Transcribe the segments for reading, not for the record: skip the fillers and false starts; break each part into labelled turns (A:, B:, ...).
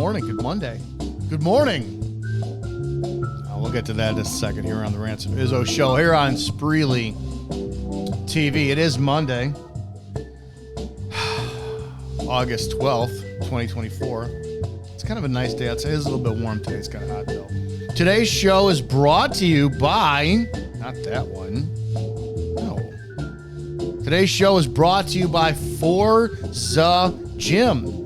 A: morning. Good Monday. Good morning. We'll get to that in a second here on the Rants of Izzo show here on Spreely TV. It is Monday, August 12th, 2024. It's kind of a nice day outside. It is a little bit warm today. It's kind of hot, though. Today's show is brought to you by... Not that one. No. Today's show is brought to you by Forza Gym.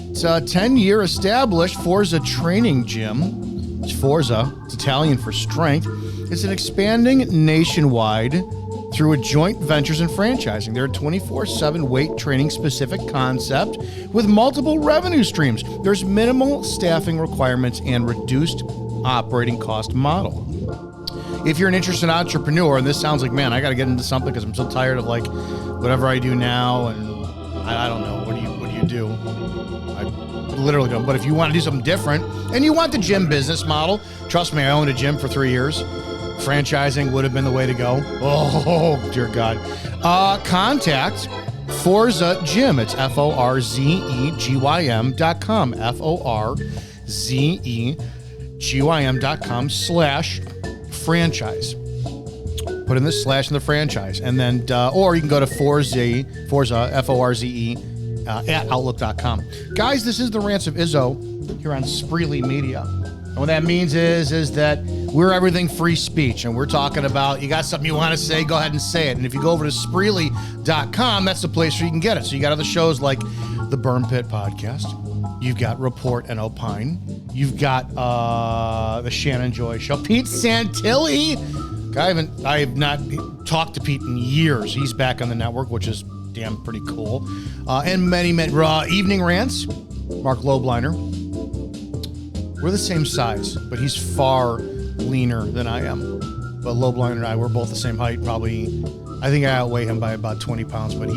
A: It's a 10-year established Forza training gym. It's Forza. It's Italian for strength. It's an expanding nationwide through a joint ventures and franchising. They're a 24/7 weight training specific concept with multiple revenue streams. There's minimal staffing requirements and reduced operating cost model. If you're an interested entrepreneur, and this sounds like, man, I got to get into something because I'm so tired of like whatever I do now, and I don't know, what do you do? I literally go, but if you want to do something different and you want the gym business model, trust me, I owned a gym for 3 years. Franchising would have been the way to go. Oh, dear God. Contact Forza Gym. It's FORZEGYM.com. FORZEGYM.com/franchise. Put in the slash in the franchise. And then, or you can go to Forza, F-O-R-Z-E, at Outlook.com. Guys, this is the Rants of Izzo here on Spreely Media. And what that means is that we're everything free speech. And we're talking about, you got something you want to say, go ahead and say it. And if you go over to Spreely.com, that's the place where you can get it. So you got other shows like the Burn Pit Podcast. You've got Report and Opine. You've got the Shannon Joy Show. Pete Santilli. I have not talked to Pete in years. He's back on the network, which is damn pretty cool. And many Evening Rants. Mark Lobliner. We're the same size, but he's far leaner than I am. But Lobliner and I, we're both the same height. Probably, I think I outweigh him by about 20 pounds, but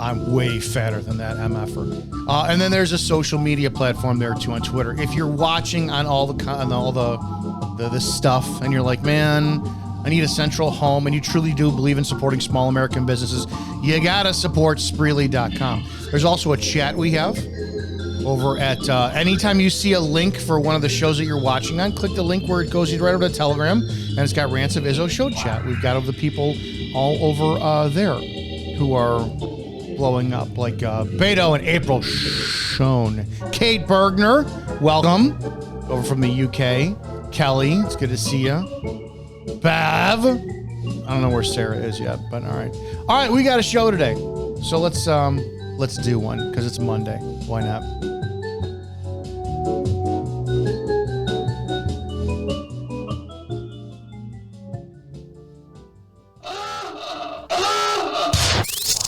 A: I'm way fatter than that MFer. And then there's a social media platform there too on Twitter. If you're watching on all the stuff and you're like, man, I need a central home, and you truly do believe in supporting small American businesses, you gotta support Spreely.com. There's also a chat we have over at, anytime you see a link for one of the shows that you're watching on, click the link where it goes right over to Telegram, and it's got Rants of Izzo show chat. We've got the people all over there who are blowing up, like Beto and April Schoen. Kate Bergner, welcome, over from the UK. Kelly, it's good to see you. Bav, I don't know where Sarah is yet, but all right. All right, we got a show today, so let's do one because it's Monday. Why not?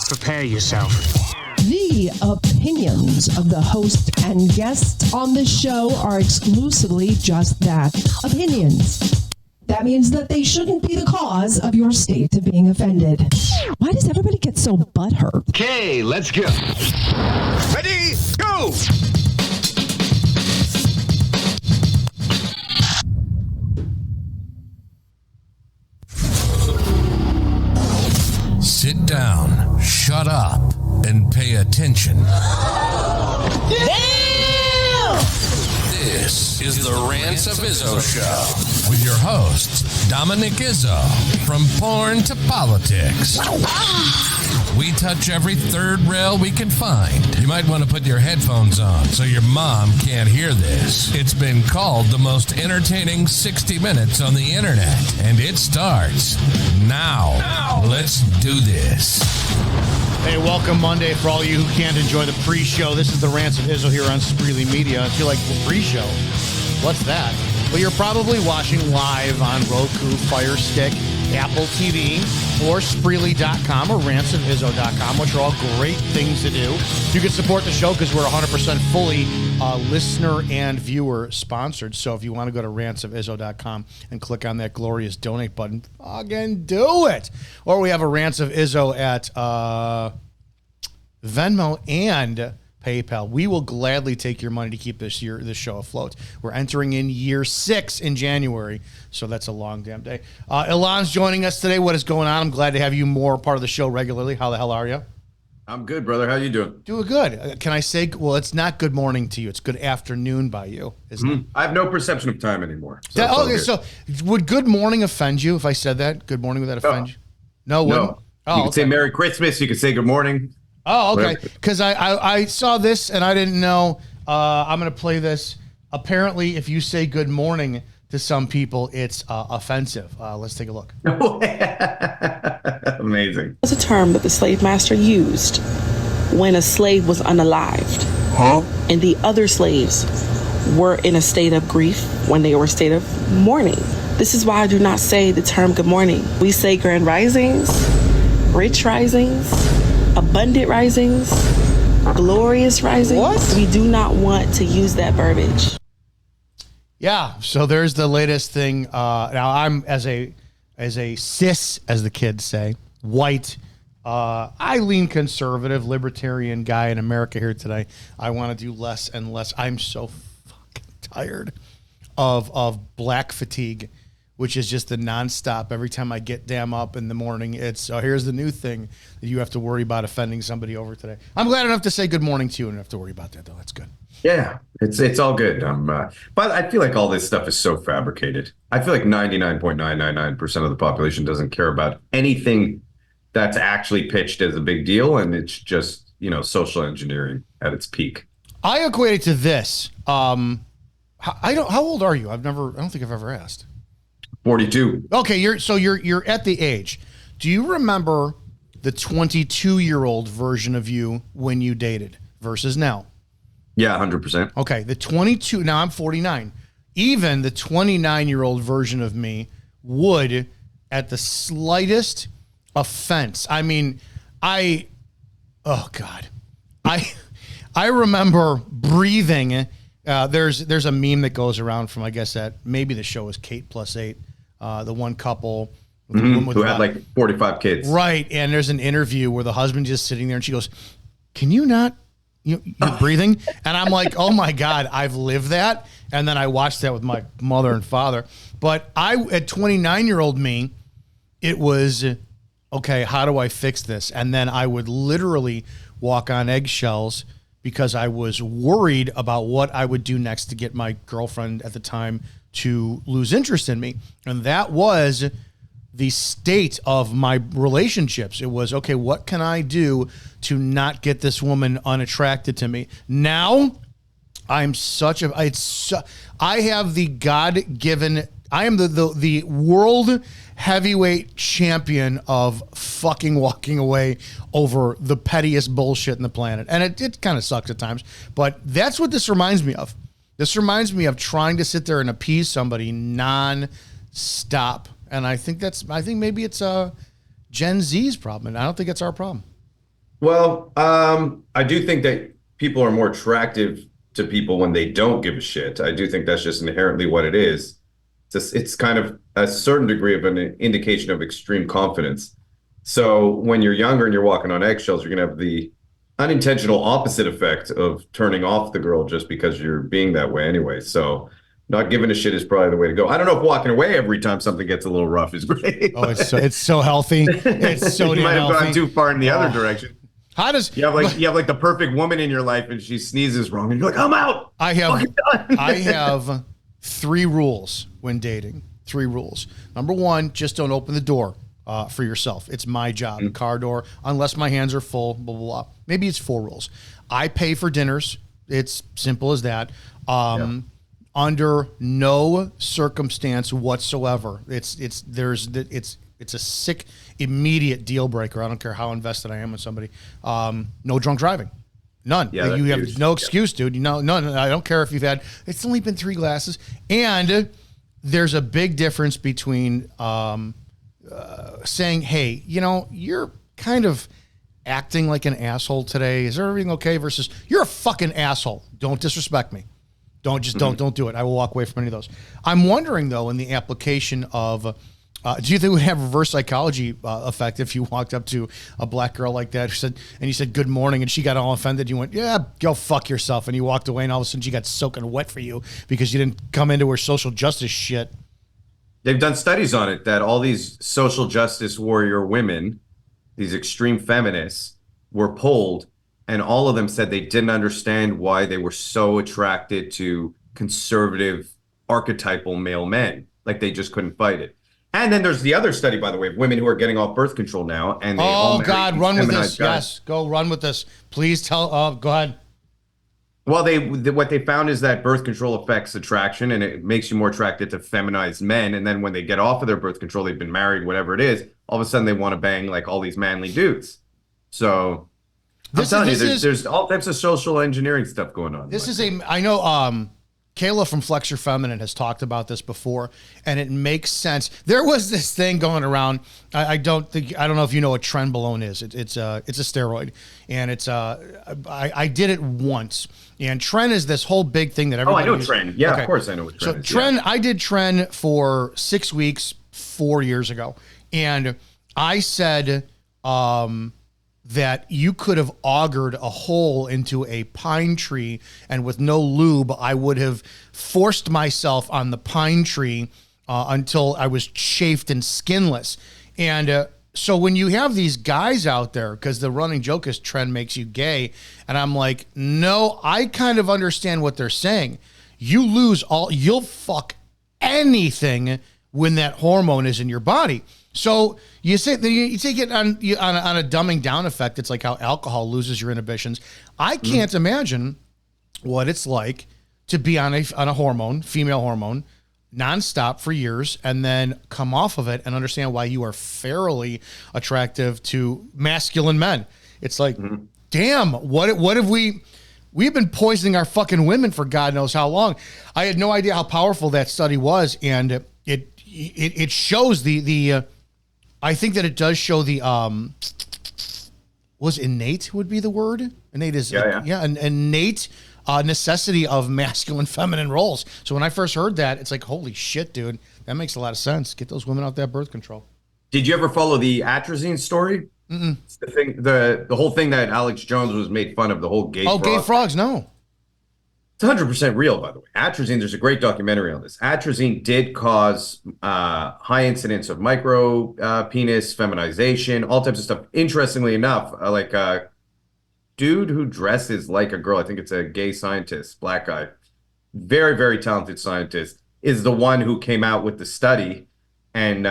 B: Prepare yourself.
C: The opinions of the host and guests on this show are exclusively just that, opinions. That means that they shouldn't be the cause of your state of being offended. Why does everybody get so butthurt?
B: Okay, let's go. Ready, go!
D: Sit down, shut up, and pay attention.
C: Damn!
D: This is the Rants of Izzo Show with your host, Dominic Izzo, from porn to politics. We touch every third rail we can find. You might want to put your headphones on so your mom can't hear this. It's been called the most entertaining 60 minutes on the internet, and it starts now. Let's do this.
A: Hey, welcome Monday for all you who can't enjoy the pre-show. This is the Rants of Izzo here on Spreely Media. If you like the pre-show, what's that? Well, you're probably watching live on Roku, Fire Stick, Apple TV, or Spreely.com or rantsofizzo.com, which are all great things to do. You can support the show because we're 100% fully listener and viewer sponsored. So if you want to go to rantsofizzo.com and click on that glorious donate button, again, do it. Or we have a Rants of Izzo at Venmo and PayPal. We will gladly take your money to keep this show afloat. We're entering in year 6 in January, so that's a long damn day. Ilan's joining us today. What is going on? I'm glad to have you more part of the show regularly. How the hell are you?
E: I'm good, brother. How you doing?
A: Doing good. Can I say, well, it's not good morning to you. It's good afternoon by you, isn't it?
E: I have no perception of time anymore. So it's all
A: Okay,
E: good.
A: so would good morning offend you if I said that? Good morning, would that offend you? No, wouldn't?
E: No.
A: Oh,
E: You could say
A: okay.
E: Merry Christmas. You could say good morning.
A: Oh, okay.
E: Whatever.
A: Because I saw this and I didn't know. I'm going to play this. Apparently, if you say good morning to some people, it's offensive. Let's take a look.
E: Amazing.
F: Was a term that the slave master used when a slave was unalived. And the other slaves were in a state of grief when they were in a state of mourning. This is why I do not say the term good morning. We say grand risings, rich risings, abundant risings, glorious risings.
A: What?
F: We do not want to use that verbiage.
A: Yeah, so there's the latest thing. Now I'm as a cis, as the kids say, white. I lean conservative, libertarian guy in America here today. I want to do less and less. I'm so fucking tired of black fatigue, which is just the nonstop. Every time I get damn up in the morning, it's here's the new thing that you have to worry about offending somebody over today. I'm glad enough to say good morning to you and don't have to worry about that though. That's good.
E: Yeah, it's all good. But I feel like all this stuff is so fabricated. I feel like 99.999% of the population doesn't care about anything that's actually pitched as a big deal, and it's just, social engineering at its peak.
A: I equate it to this. How old are you? I don't think I've ever asked.
E: 42.
A: Okay, you're at the age. Do you remember the 22-year-old version of you when you dated versus now?
E: Yeah, 100%.
A: Okay, the 22, now I'm 49. Even the 29-year-old version of me would, at the slightest offense. I mean, oh God. I remember breathing. There's a meme that goes around from, I guess, that maybe the show is Kate Plus 8, the one couple.
E: Who had like 45 kids.
A: Right, and there's an interview where the husband just sitting there and she goes, can you not? You're breathing? And I'm like, oh my God, I've lived that. And then I watched that with my mother and father. But at 29-year-old me, it was, okay, how do I fix this? And then I would literally walk on eggshells because I was worried about what I would do next to get my girlfriend at the time to lose interest in me. And that was the state of my relationships. It was, okay, what can I do to not get this woman unattracted to me? Now, I am I have the God-given, I am the world heavyweight champion of fucking walking away over the pettiest bullshit in the planet. And it kind of sucks at times, but that's what this reminds me of. This reminds me of trying to sit there and appease somebody non-stop. And I think maybe it's Gen Z's problem, and I don't think it's our problem.
E: Well, I do think that people are more attractive to people when they don't give a shit. I do think that's just inherently what it is. It's kind of a certain degree of an indication of extreme confidence. So when you're younger and you're walking on eggshells, you're going to have the unintentional opposite effect of turning off the girl just because you're being that way anyway. So not giving a shit is probably the way to go. I don't know if walking away every time something gets a little rough is great.
A: Oh, it's so healthy. It's so
E: you
A: damn
E: might have
A: healthy.
E: gone too far in the other direction.
A: How does
E: you have like the perfect woman in your life and she sneezes wrong and you're like, I'm out.
A: I have 3 rules when dating. 3 rules. Number 1, just don't open the door for yourself. It's my job. Car door, unless my hands are full, blah, blah, blah. Maybe it's 4 rules. I pay for dinners. It's simple as that. Under no circumstance whatsoever. It's a sick, immediate deal breaker. I don't care how invested I am with somebody. No drunk driving. None.
E: Yeah,
A: you have
E: huge.
A: no excuse, dude. None. I don't care if you've had, it's only been 3 glasses. And there's a big difference between saying, hey, you're kind of acting like an asshole today. Is everything okay? Versus, you're a fucking asshole. Don't disrespect me. Don't do it. I will walk away from any of those. I'm wondering, though, in the application of, do you think it would have reverse psychology effect if you walked up to a black girl like that and you said good morning and she got all offended? You went, yeah, go fuck yourself. And you walked away and all of a sudden she got soaking wet for you because you didn't come into her social justice shit.
E: They've done studies on it that all these social justice warrior women, these extreme feminists, were polled, and all of them said they didn't understand why they were so attracted to conservative archetypal male men. Like they just couldn't fight it. And then there's the other study, by the way, of women who are getting off birth control now, and they all marry
A: God, run with this.
E: guys.
A: Yes, go run with this. Please tell. Go ahead.
E: Well, what they found is that birth control affects attraction, and it makes you more attracted to feminized men. And then when they get off of their birth control, they've been married, whatever it is, all of a sudden they want to bang like all these manly dudes. So I'm telling you, there's all types of social engineering stuff going on.
A: I know Kayla from Flexor Feminine has talked about this before, and it makes sense. There was this thing going around. I don't know if you know what trenbolone is. It's a steroid, and I did it once. And Tren is this whole big thing that everybody.
E: Oh, I know Tren. Yeah, okay. Of course I know what Tren is.
A: So Tren, yeah. I did Tren for 6 weeks 4 years ago, and I said that you could have augured a hole into a pine tree, and with no lube, I would have forced myself on the pine tree until I was chafed and skinless. And so when you have these guys out there, because the running joke is Tren makes you gay, and I'm like, no, I kind of understand what they're saying. You'll fuck anything when that hormone is in your body. So you take it on a dumbing down effect. It's like how alcohol loses your inhibitions. I can't imagine what it's like to be on a hormone, female hormone, nonstop for years, and then come off of it and understand why you are fairly attractive to masculine men. It's like, damn, what have we've been poisoning our fucking women for God knows how long. I had no idea how powerful that study was, and it shows the I think that it does show the was innate would be the word. Innate is an innate necessity of masculine feminine roles. So when I first heard that, it's like, holy shit, dude, that makes a lot of sense. Get those women out that birth control.
E: Did you ever follow the atrazine story? It's the whole thing that Alex Jones was made fun of, the whole gay
A: gay frogs. No,
E: it's 100% real, by the way. Atrazine, there's a great documentary on this. Atrazine did cause high incidence of micro penis, feminization, all types of stuff. Interestingly enough, like a dude who dresses like a girl, I think it's a gay scientist, black guy, very, very talented scientist, is the one who came out with the study and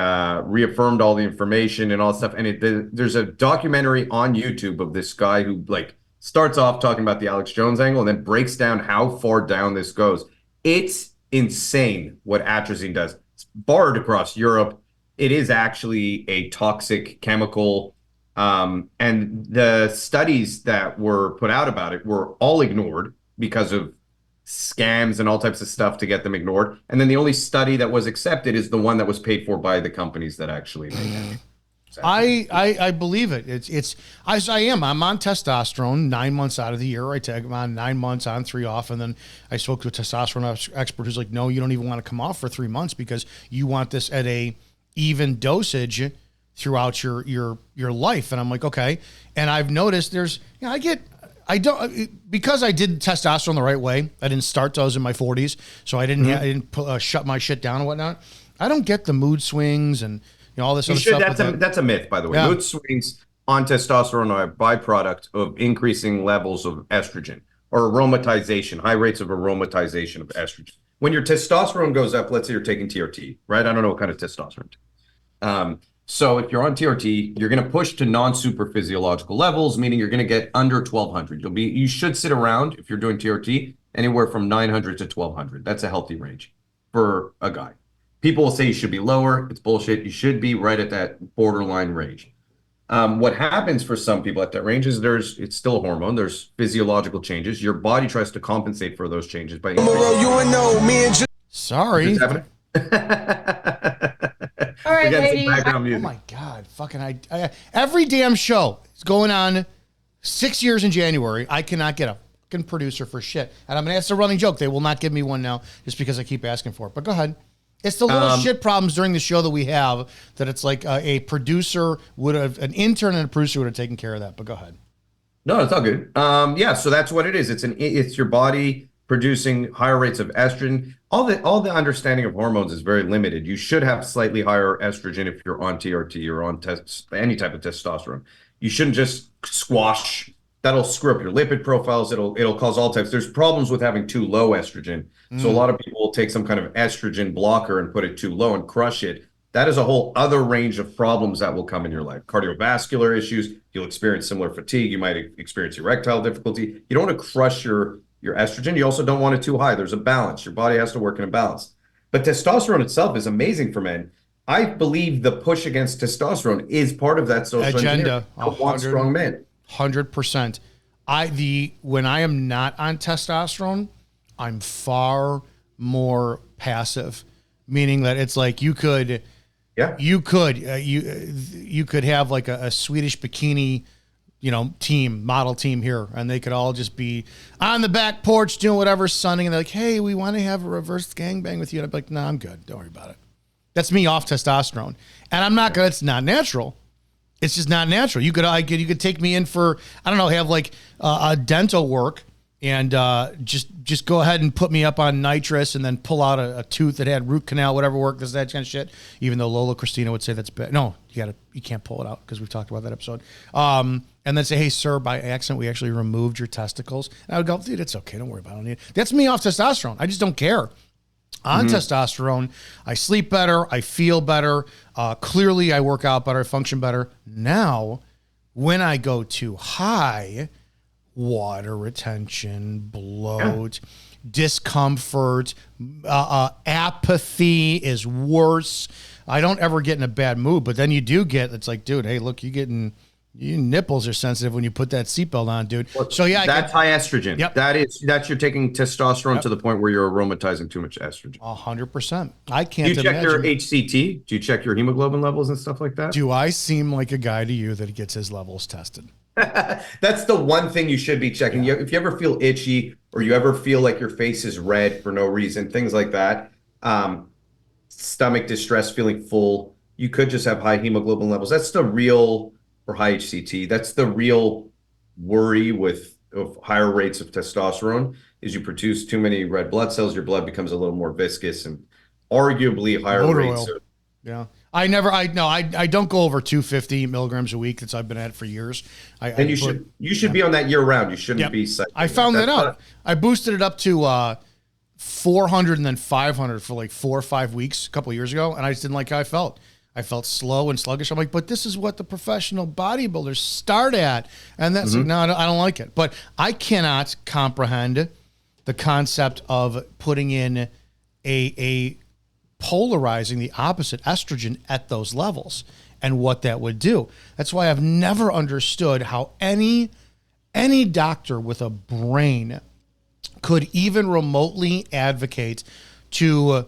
E: reaffirmed all the information and all that stuff. And there's a documentary on YouTube of this guy who starts off talking about the Alex Jones angle and then breaks down how far down this goes. It's insane what atrazine does. It's barred across Europe. It is actually a toxic chemical. And the studies that were put out about it were all ignored because of scams and all types of stuff to get them ignored. And then the only study that was accepted is the one that was paid for by the companies that actually made it.
A: Exactly. I believe it. I'm on testosterone 9 months out of the year. I take on 9 months on, 3 off. And then I spoke to a testosterone expert who's like, no, you don't even want to come off for 3 months because you want this at a even dosage throughout your life. And I'm like, okay. And I've noticed because I did testosterone the right way. I didn't start those in my 40s. So I didn't shut my shit down and whatnot. I don't get the mood swings and all this other stuff.
E: That's a myth, by the way. Yeah. Mood swings on testosterone are a byproduct of increasing levels of estrogen or aromatization, high rates of aromatization of estrogen. When your testosterone goes up, let's say you're taking TRT, right? I don't know what kind of testosterone. So if you're on TRT, you're going to push to non-super physiological levels, meaning you're going to get under 1200. You should sit around, if you're doing TRT, anywhere from 900 to 1200. That's a healthy range for a guy. People will say you should be lower. It's bullshit. You should be right at that borderline range. What happens for some people at that range is it's still a hormone. There's physiological changes. Your body tries to compensate for those changes by increasing.
A: Sorry.
G: All right, lady.
E: Background music.
A: Oh my God. Fucking every damn show is going on 6 years in January. I cannot get a fucking producer for shit. And I'm going to ask a running joke. They will not give me one now just because I keep asking for it. But go ahead. It's the little shit problems during the show that we have that it's like an intern and a producer would have taken care of that. But go ahead.
E: No, it's all good. So that's what it is. It's your body producing higher rates of estrogen. All the understanding of hormones is very limited. You should have slightly higher estrogen if you're on TRT or on any type of testosterone. you shouldn't just squash. That'll screw up your lipid profiles. It'll cause all types. There's problems with having too low estrogen. So a lot of people will take some kind of estrogen blocker and put it too low and crush it. That is a whole other range of problems that will come in your life. Cardiovascular issues. You'll experience similar fatigue. You might experience erectile difficulty. You don't want to crush your estrogen. You also don't want it too high. There's a balance. Your body has to work in a balance. But testosterone itself is amazing for men. I believe the push against testosterone is part of that social
A: agenda.
E: I want strong men.
A: 100%. When I am not on testosterone, I'm far more passive, meaning that it's like you could have like a Swedish bikini, model team here, and they could all just be on the back porch doing whatever, sunning, and they're like, "Hey, we want to have a reverse gangbang with you." And I'd be like, "No, I'm good. Don't worry about it." That's me off testosterone, and I'm not good. It's not natural. It's just not natural. You could take me in for, I don't know, have like a dental work, and just go ahead and put me up on nitrous, and then pull out a tooth that had root canal, whatever work, that kind of shit. Even though Lola Christina would say that's bad. No, you can't pull it out, because we've talked about that episode. And then say, "Hey, sir, by accident, we actually removed your testicles." And I would go, "Dude, it's okay. Don't worry about it." That's me off testosterone. I just don't care. On testosterone, I sleep better, I feel better, clearly I work out better, I function better. Now, when I go too high, water retention, bloat, discomfort, apathy is worse. I don't ever get in a bad mood, but then you do get, it's like, dude, hey, look, your nipples are sensitive when you put that seatbelt on, dude. So yeah,
E: that's high estrogen.
A: Yep.
E: That's you're taking testosterone to the point where you're aromatizing too much estrogen.
A: 100%. I can't.
E: Do you check your HCT? Do you check your hemoglobin levels and stuff like that?
A: Do I seem like a guy to you that gets his levels tested?
E: That's the one thing you should be checking. If you ever feel itchy, or you ever feel like your face is red for no reason, things like that, stomach distress, feeling full, you could just have high hemoglobin levels. That's the real. Or high HCT. That's the real worry of higher rates of testosterone, is you produce too many red blood cells, your blood becomes a little more viscous, and arguably higher
A: Motor
E: rates.
A: Oil. Yeah. I don't go over 250 milligrams a week. That's I've been at it for years.
E: You should be on that year round. You shouldn't be cycling.
A: I found that out. I boosted it up to 400 and then 500 for like 4 or 5 weeks a couple of years ago, and I just didn't like how I felt. I felt slow and sluggish. I'm like, but this is what the professional bodybuilders start at. And that's like, no, I don't like it. But I cannot comprehend the concept of putting in a polarizing the opposite estrogen at those levels and what that would do. That's why I've never understood how any doctor with a brain could even remotely advocate to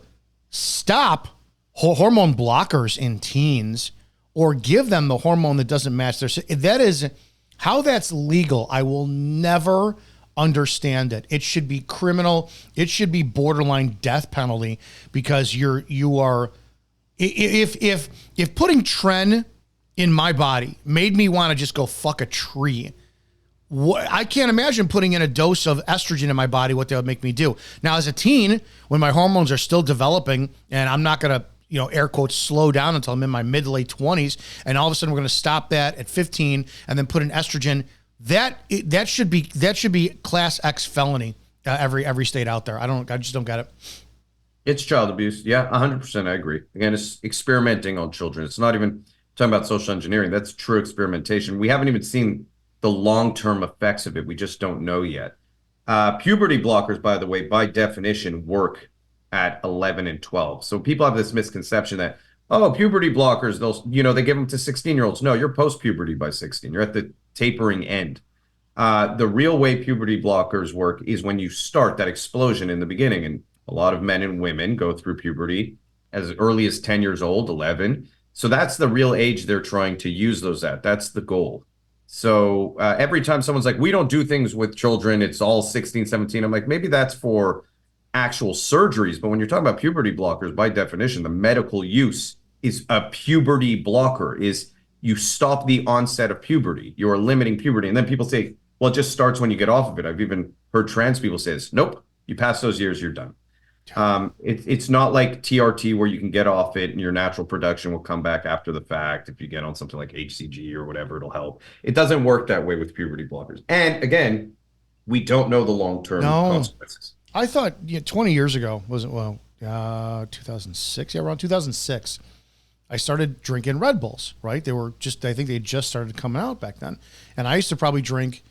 A: stop hormone blockers in teens, or give them the hormone that doesn't match their. That is how that's legal. I will never understand it. It should be criminal. It should be borderline death penalty, because you are. If putting Tren in my body made me want to just go fuck a tree, I can't imagine putting in a dose of estrogen in my body, what that would make me do. Now, as a teen, when my hormones are still developing, and I'm not going to, air quotes, slow down until I'm in my mid to late 20s, and all of a sudden we're going to stop that at 15 and then put in estrogen. That should be class X felony, every state out there. I just don't get it.
E: It's child abuse. Yeah, 100%. I agree. Again, it's experimenting on children. It's not even talking about social engineering. That's true experimentation. We haven't even seen the long-term effects of it. We just don't know yet. Puberty blockers, by the way, by definition, work at 11 and 12. So people have this misconception that, puberty blockers, they give them to 16-year-olds. No, you're post-puberty by 16. You're at the tapering end. The real way puberty blockers work is when you start that explosion in the beginning. And a lot of men and women go through puberty as early as 10 years old, 11. So that's the real age they're trying to use those at. That's the goal. So every time someone's like, we don't do things with children, it's all 16, 17. I'm like, maybe that's for actual surgeries. But when you're talking about puberty blockers, by definition, the medical use is a puberty blocker, is you stop the onset of puberty. You're limiting puberty. And then people say, well, it just starts when you get off of it. I've even heard trans people say this. Nope. You pass those years, you're done. It's not like TRT where you can get off it and your natural production will come back after the fact. If you get on something like HCG or whatever, it'll help. It doesn't work that way with puberty blockers. And again, we don't know the long-term consequences.
A: I thought 20 years ago, wasn't 2006? Yeah, around 2006. I started drinking Red Bulls, right? I think they just started coming out back then. And I used to probably drink,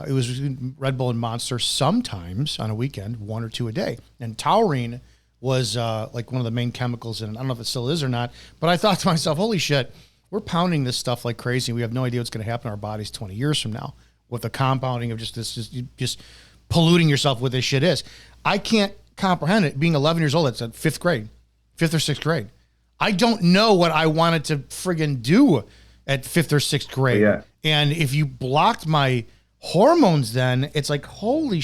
A: it was Red Bull and Monster sometimes on a weekend, 1 or 2 a day. And taurine was like one of the main chemicals in it. I don't know if it still is or not, but I thought to myself, holy shit, we're pounding this stuff like crazy. We have no idea what's going to happen in our bodies 20 years from now with the compounding of just polluting yourself with this shit is. I can't comprehend it. Being 11 years old, it's at 5th or 6th grade. I don't know what I wanted to friggin' do at 5th or 6th grade.
E: Yeah.
A: And if you blocked my hormones then, it's like, holy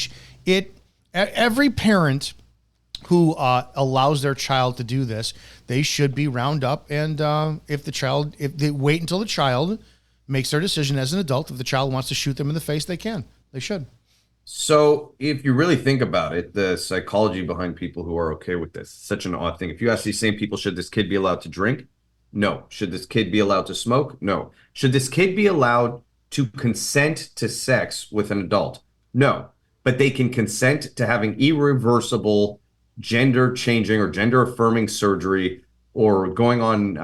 A: every parent who allows their child to do this, they should be round up. And if they wait until the child makes their decision as an adult, if the child wants to shoot them in the face, they can. They should.
E: So if you really think about it, the psychology behind people who are okay with this, such an odd thing. If you ask these same people, should this kid be allowed to drink? No. Should this kid be allowed to smoke? No. Should this kid be allowed to consent to sex with an adult? No. But they can consent to having irreversible gender changing or gender affirming surgery or going on,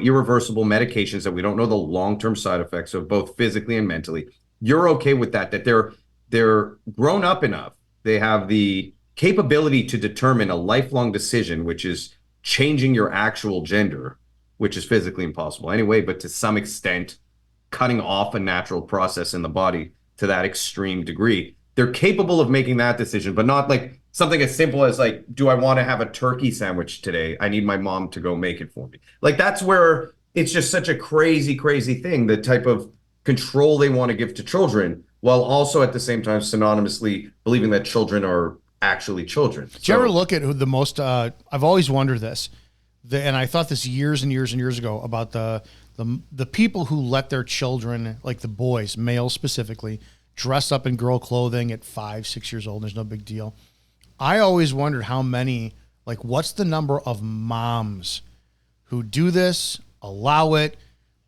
E: irreversible medications that we don't know the long-term side effects of, both physically and mentally. You're okay with that they're grown up enough. They have the capability to determine a lifelong decision, which is changing your actual gender, which is physically impossible anyway, but to some extent, cutting off a natural process in the body to that extreme degree. They're capable of making that decision, but not like something as simple as like, do I want to have a turkey sandwich today? I need my mom to go make it for me. Like, that's where it's just such a crazy, crazy thing, the type of control they want to give to children, while also at the same time synonymously believing that children are actually children.
A: Do you ever look at who the most, I've always wondered this, and I thought this years and years and years ago about the people who let their children, like the boys, males specifically, dress up in girl clothing at 5, 6 years old. There's no big deal. I always wondered how many, like, what's the number of moms who do this, allow it,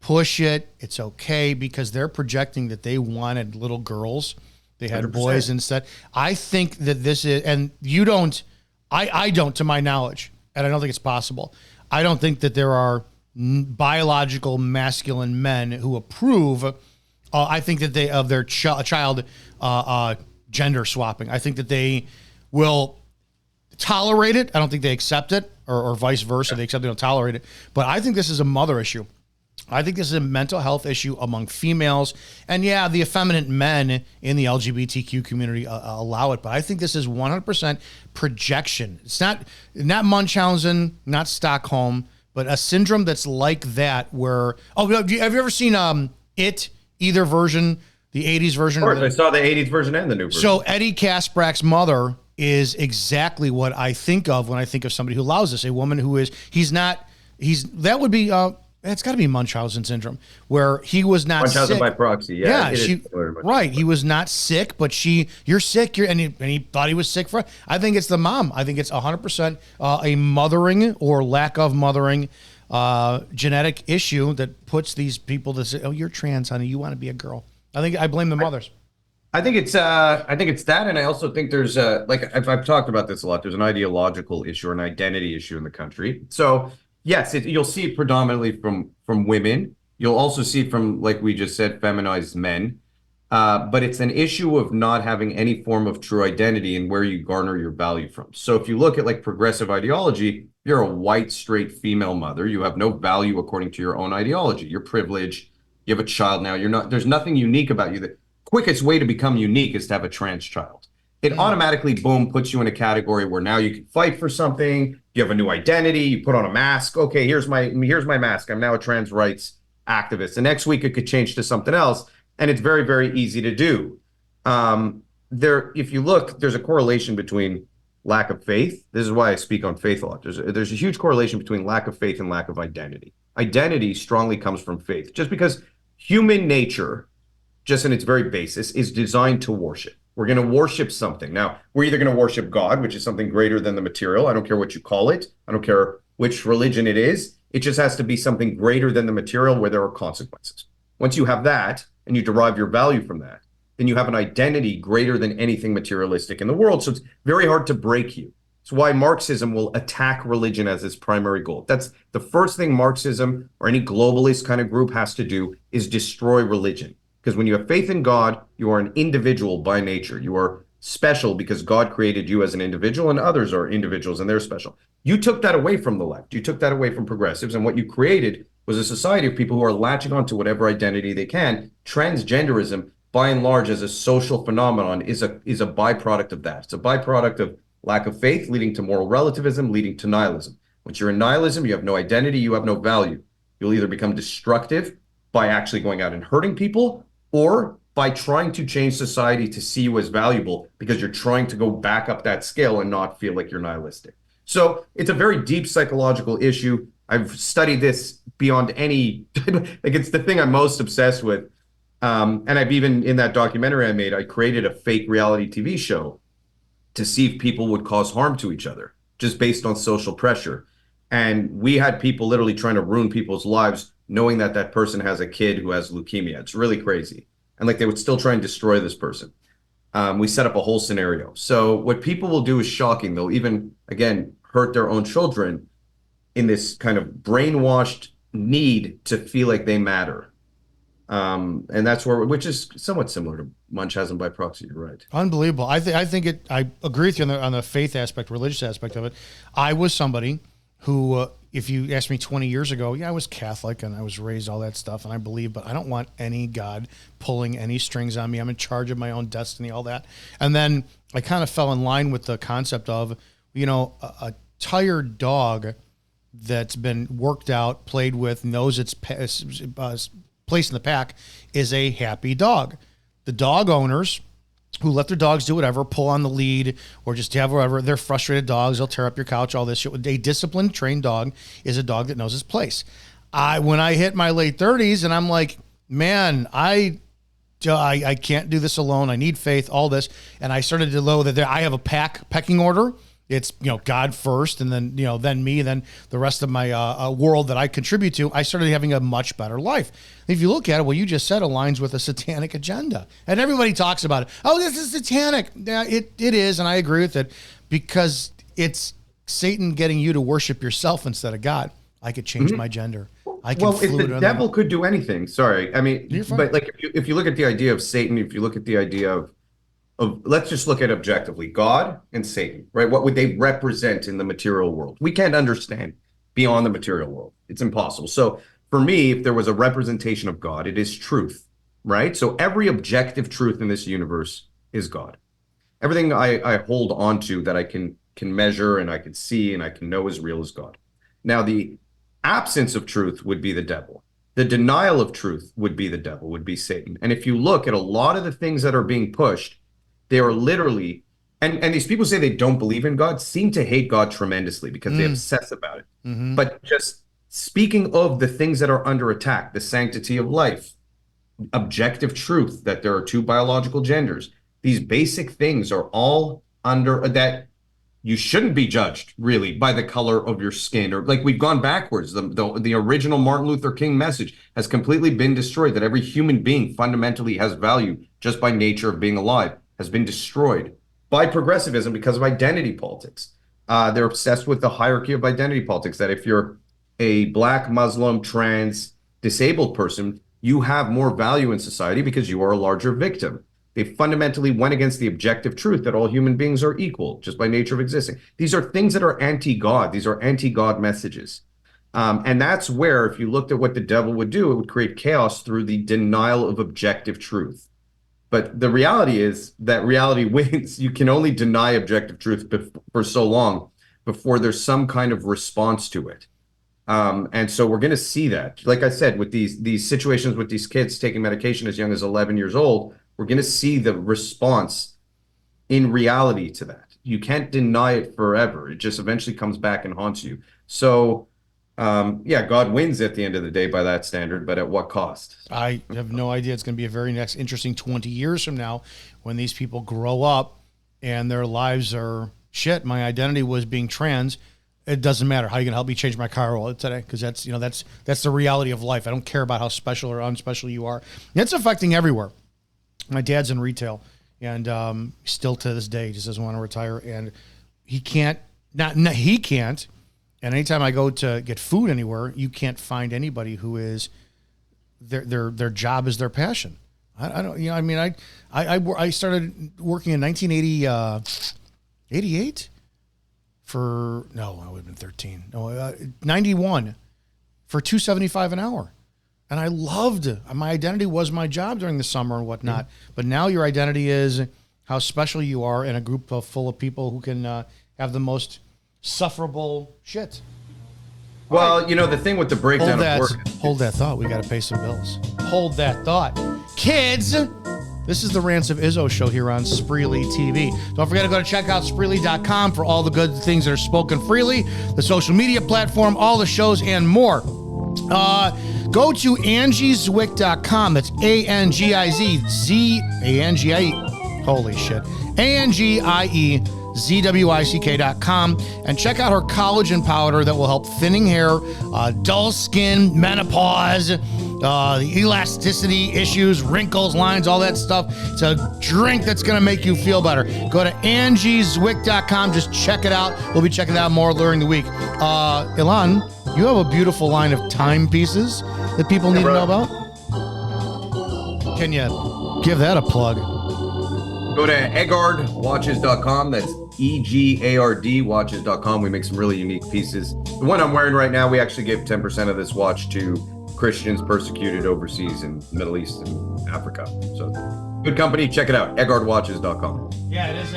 A: push it, it's okay, because they're projecting that they wanted little girls. They had 100%. Boys instead. I think that this is, and you don't, I don't, to my knowledge, and I don't think it's possible. I don't think that there are biological masculine men who approve. I think that they, of their child gender swapping. I think that they will tolerate it. I don't think they accept it, or vice versa. They accept, they don't tolerate it. But I think this is a mother issue. I think this is a mental health issue among females. And yeah, the effeminate men in the LGBTQ community allow it. But I think this is 100% projection. It's not Munchausen, not Stockholm, but a syndrome that's like that where, have you ever seen It, either version, the 80s version?
E: Of course, I saw the 80s version and the new version.
A: So Eddie Kaspbrak's mother is exactly what I think of when I think of somebody who allows this. A woman who is, that would be, it's got to be Munchausen syndrome, where he was not
E: Munchausen
A: sick
E: by proxy. Yeah,
A: right. He was not sick, but you're sick. And he thought he was sick for. I think it's the mom. I think it's 100% a mothering or lack of mothering genetic issue that puts these people to say, "Oh, you're trans, honey. You want to be a girl." I blame the mothers.
E: I think it's that, and I also think there's like I've talked about this a lot. There's an ideological issue or an identity issue in the country. So. Yes, you'll see it predominantly from women. You'll also see it from, like we just said, feminized men. But it's an issue of not having any form of true identity and where you garner your value from. So if you look at like progressive ideology, you're a white, straight female mother. You have no value according to your own ideology. You're privileged. You have a child now. There's nothing unique about you. The quickest way to become unique is to have a trans child. It automatically, boom, puts you in a category where now you can fight for something. You have a new identity. You put on a mask. Okay, here's my mask. I'm now a trans rights activist. The next week it could change to something else, and it's very, very easy to do. If you look, there's a correlation between lack of faith. This is why I speak on faith a lot. There's a huge correlation between lack of faith and lack of identity. Identity strongly comes from faith, just because human nature, just in its very basis, is designed to worship. We're going to worship something. Now, we're either going to worship God, which is something greater than the material. I don't care what you call it. I don't care which religion it is. It just has to be something greater than the material where there are consequences. Once you have that and you derive your value from that, then you have an identity greater than anything materialistic in the world. So it's very hard to break you. It's why Marxism will attack religion as its primary goal. That's the first thing Marxism or any globalist kind of group has to do, is destroy religion. Because when you have faith in God, you are an individual by nature. You are special because God created you as an individual, and others are individuals and they're special. You took that away from the left. You took that away from progressives. And what you created was a society of people who are latching onto whatever identity they can. Transgenderism, by and large, as a social phenomenon, is a byproduct of that. It's a byproduct of lack of faith leading to moral relativism, leading to nihilism. Once you're in nihilism, you have no identity, you have no value. You'll either become destructive by actually going out and hurting people, or by trying to change society to see you as valuable because you're trying to go back up that scale and not feel like you're nihilistic. So it's a very deep psychological issue. I've studied this beyond any, like it's the thing I'm most obsessed with. And I've even, in that documentary I made, I created a fake reality TV show to see if people would cause harm to each other, just based on social pressure. And we had people literally trying to ruin people's lives, knowing that that person has a kid who has leukemia. It's really crazy. And like they would still try and destroy this person. We set up a whole scenario. So what people will do is shocking. They'll even, again, hurt their own children in this kind of brainwashed need to feel like they matter. And that's which is somewhat similar to Munchausen by proxy. You're right.
A: Unbelievable. I think I agree with you on the faith aspect, religious aspect of it. I was somebody who, if you asked me 20 years ago, yeah, I was Catholic and I was raised all that stuff and I believe, but I don't want any God pulling any strings on me. I'm in charge of my own destiny, all that. And then I kind of fell in line with the concept of, a tired dog that's been worked out, played with, knows its place in the pack is a happy dog. The dog owners who let their dogs do whatever, pull on the lead or just have whatever, they're frustrated dogs, they'll tear up your couch, all this shit. A disciplined, trained dog is a dog that knows its place. When I hit my late 30s and I'm like, man, I can't do this alone. I need faith, all this. And I started to know that I have a pecking order. It's, God first, and then, then me, and then the rest of my world that I contribute to. I started having a much better life. If you look at it, what you just said aligns with a satanic agenda. And everybody talks about it. Oh, this is satanic. Yeah, it is, and I agree with it, because it's Satan getting you to worship yourself instead of God. I could change my gender. If
E: the devil could do anything, sorry. I mean, but like if you look at the idea of Satan, if you look at the idea of let's just look at objectively, God and Satan, right? What would they represent in the material world? We can't understand beyond the material world. It's impossible. So for me, if there was a representation of God, it is truth, right? So every objective truth in this universe is God. Everything I hold on to that I can measure and I can see and I can know is real is God. Now, the absence of truth would be the devil. The denial of truth would be the devil, would be Satan. And if you look at a lot of the things that are being pushed, they are literally, and these people say they don't believe in God, seem to hate God tremendously because they obsess about it. Mm-hmm. But just speaking of the things that are under attack, the sanctity of life, objective truth, that there are two biological genders, these basic things are all under that. You shouldn't be judged really by the color of your skin, or like we've gone backwards. The original Martin Luther King message has completely been destroyed, that every human being fundamentally has value just by nature of being alive, has been destroyed by progressivism because of identity politics. They're obsessed with the hierarchy of identity politics, that if you're a Black, Muslim, trans, disabled person, you have more value in society because you are a larger victim. They fundamentally went against the objective truth that all human beings are equal just by nature of existing. These are things that are anti-God. These are anti-God messages. And that's where, if you looked at what the devil would do, it would create chaos through the denial of objective truth. But the reality is that reality wins. You can only deny objective truth for so long before there's some kind of response to it. And so we're going to see that. Like I said, with these situations with these kids taking medication as young as 11 years old, we're going to see the response in reality to that. You can't deny it forever. It just eventually comes back and haunts you. So Yeah, God wins at the end of the day by that standard, but at what cost?
A: I have no idea. It's going to be a very next interesting 20 years from now when these people grow up and their lives are shit. My identity was being trans. It doesn't matter. How are you going to help me change my car oil today? Because that's the reality of life. I don't care about how special or unspecial you are. It's affecting everywhere. My dad's in retail, and still to this day, he just doesn't want to retire, and he can't. He can't. And anytime I go to get food anywhere, you can't find anybody who is their job is their passion. I don't. I mean, I started working in 1988 for I would have been 13. 91 for $2.75 an hour. And I loved it. My identity was my job during the summer and whatnot. Mm-hmm. But now your identity is how special you are in a group full of people who can have the most sufferable shit.
E: Well, the thing with the breakdown of work.
A: Hold that thought. We got to pay some bills. Hold that thought. Kids, this is the Rants of Izzo show here on Spreely TV. Don't forget to go to check out Spreely.com for all the good things that are spoken freely, the social media platform, all the shows, and more. Go to AngieZwick.com. That's ANGIZZWICK. Holy shit. ANGIEZWICK.com and check out her collagen powder that will help thinning hair, dull skin, menopause, the elasticity issues, wrinkles, lines, all that stuff. It's a drink that's going to make you feel better. Go to AngieZwick.com. Just check it out. We'll be checking it out more during the week. Ilan, you have a beautiful line of timepieces that people need to know about. Can you give that a plug?
E: Go to egardwatches.com. That's EGARD watches.com. We make some really unique pieces. The one I'm wearing right now, we actually give 10% of this watch to Christians persecuted overseas in the Middle East and Africa. So good company. Check it out. egardwatches.com.
A: Yeah, it is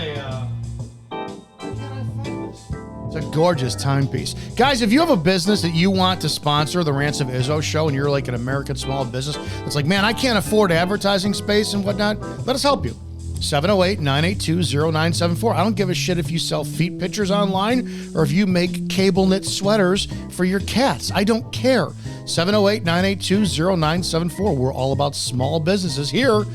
A: it's a gorgeous timepiece. Guys, if you have a business that you want to sponsor the Rants of Izzo show and you're like an American small business, it's like, man, I can't afford advertising space and whatnot. Let us help you. 708-982-0974. I don't give a shit if you sell feet pictures online or if you make cable knit sweaters for your cats. I don't care. 708-982-0974. We're all about small businesses here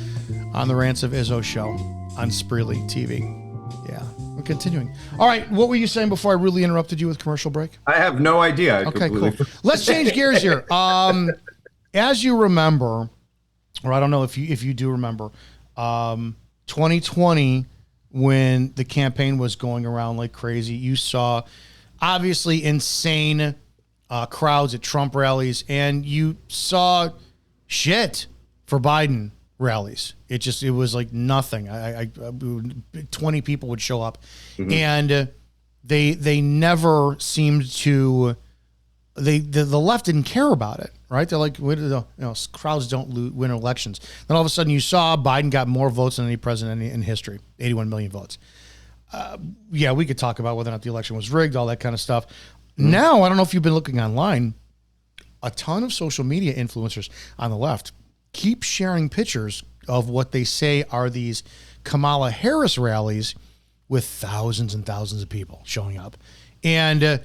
A: on the Rants of Izzo show on Spreely TV. Yeah, we're continuing. All right, what were you saying before I really interrupted you with commercial break?
E: I have no idea.
A: Okay, cool. Let's change gears here. As you remember, or I don't know if you do remember, 2020, when the campaign was going around like crazy, you saw obviously insane crowds at Trump rallies, and you saw shit for Biden rallies. It was like nothing. 20 people would show up, mm-hmm. and they never seemed to. The left didn't care about it, right? They're like, crowds don't win elections. Then all of a sudden, you saw Biden got more votes than any president in history, 81 million votes. Yeah, we could talk about whether or not the election was rigged, all that kind of stuff. Mm-hmm. Now, I don't know if you've been looking online. A ton of social media influencers on the left keep sharing pictures of what they say are these Kamala Harris rallies with thousands and thousands of people showing up, and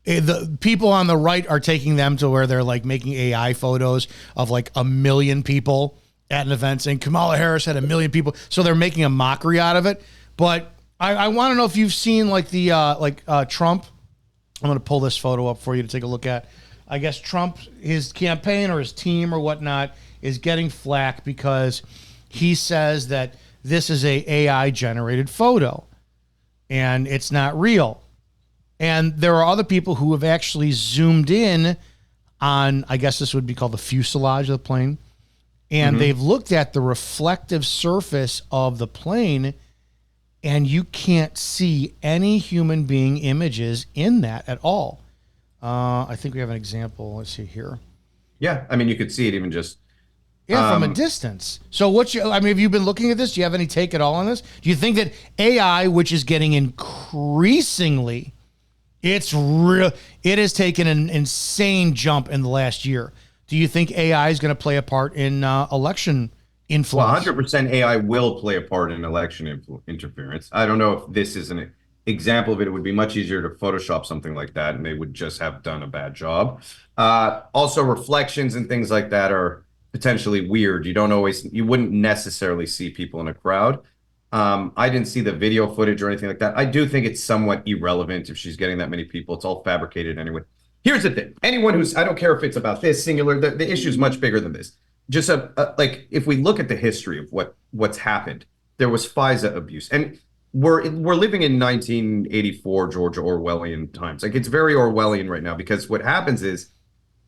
A: the people on the right are taking them to where they're like making AI photos of like 1 million people at an event saying Kamala Harris had 1 million people. So they're making a mockery out of it. But I want to know if you've seen like the Trump. I'm going to pull this photo up for you to take a look at. I guess Trump, his campaign or his team or whatnot, is getting flack because he says that this is a AI generated photo and it's not real. And there are other people who have actually zoomed in on, I guess this would be called the fuselage of the plane. And mm-hmm. they've looked at the reflective surface of the plane, and you can't see any human being images in that at all. I think we have an example. Let's see here.
E: Yeah, I mean, you could see it even just...
A: Yeah, from a distance. So have you been looking at this? Do you have any take at all on this? Do you think that AI, which is getting increasingly... It has taken an insane jump in the last year. Do you think AI is going to play a part in election influence?
E: Well, 100% AI will play a part in election interference. I don't know if this is an example of it, it would be much easier to Photoshop something like that, and they would just have done a bad job. Also, reflections and things like that are potentially weird. You wouldn't necessarily see people in a crowd. I didn't see the video footage or anything like that. I do think it's somewhat irrelevant if she's getting that many people. It's all fabricated anyway. Here's the thing. I don't care if it's about this singular, the issue is much bigger than this. Just like, if we look at the history of what's happened, there was FISA abuse. And we're living in 1984 George Orwellian times. Like, it's very Orwellian right now, because what happens is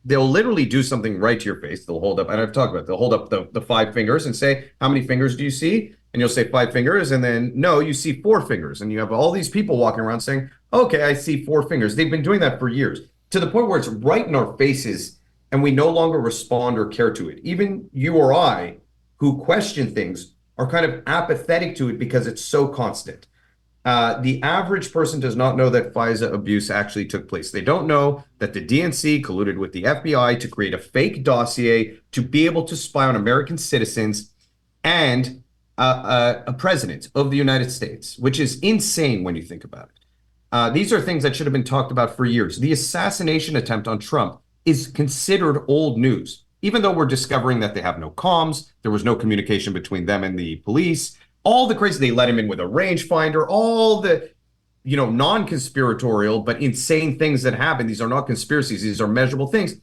E: they'll literally do something right to your face. They'll hold up, and I've talked about it, they'll hold up the 5 fingers and say, how many fingers do you see? And you'll say 5 fingers, and then, no, you see 4 fingers. And you have all these people walking around saying, okay, I see 4 fingers. They've been doing that for years, to the point where it's right in our faces, and we no longer respond or care to it. Even you or I, who question things, are kind of apathetic to it because it's so constant. The average person does not know that FISA abuse actually took place. They don't know that the DNC colluded with the FBI to create a fake dossier to be able to spy on American citizens and a president of the United States, which is insane when you think about it. These are things that should have been talked about for years. The assassination attempt on Trump is considered old news, even though we're discovering that they have no comms, there was no communication between them and the police. All the crazy, they let him in with a rangefinder, all the, non-conspiratorial but insane things that happen. These are not conspiracies, these are measurable things.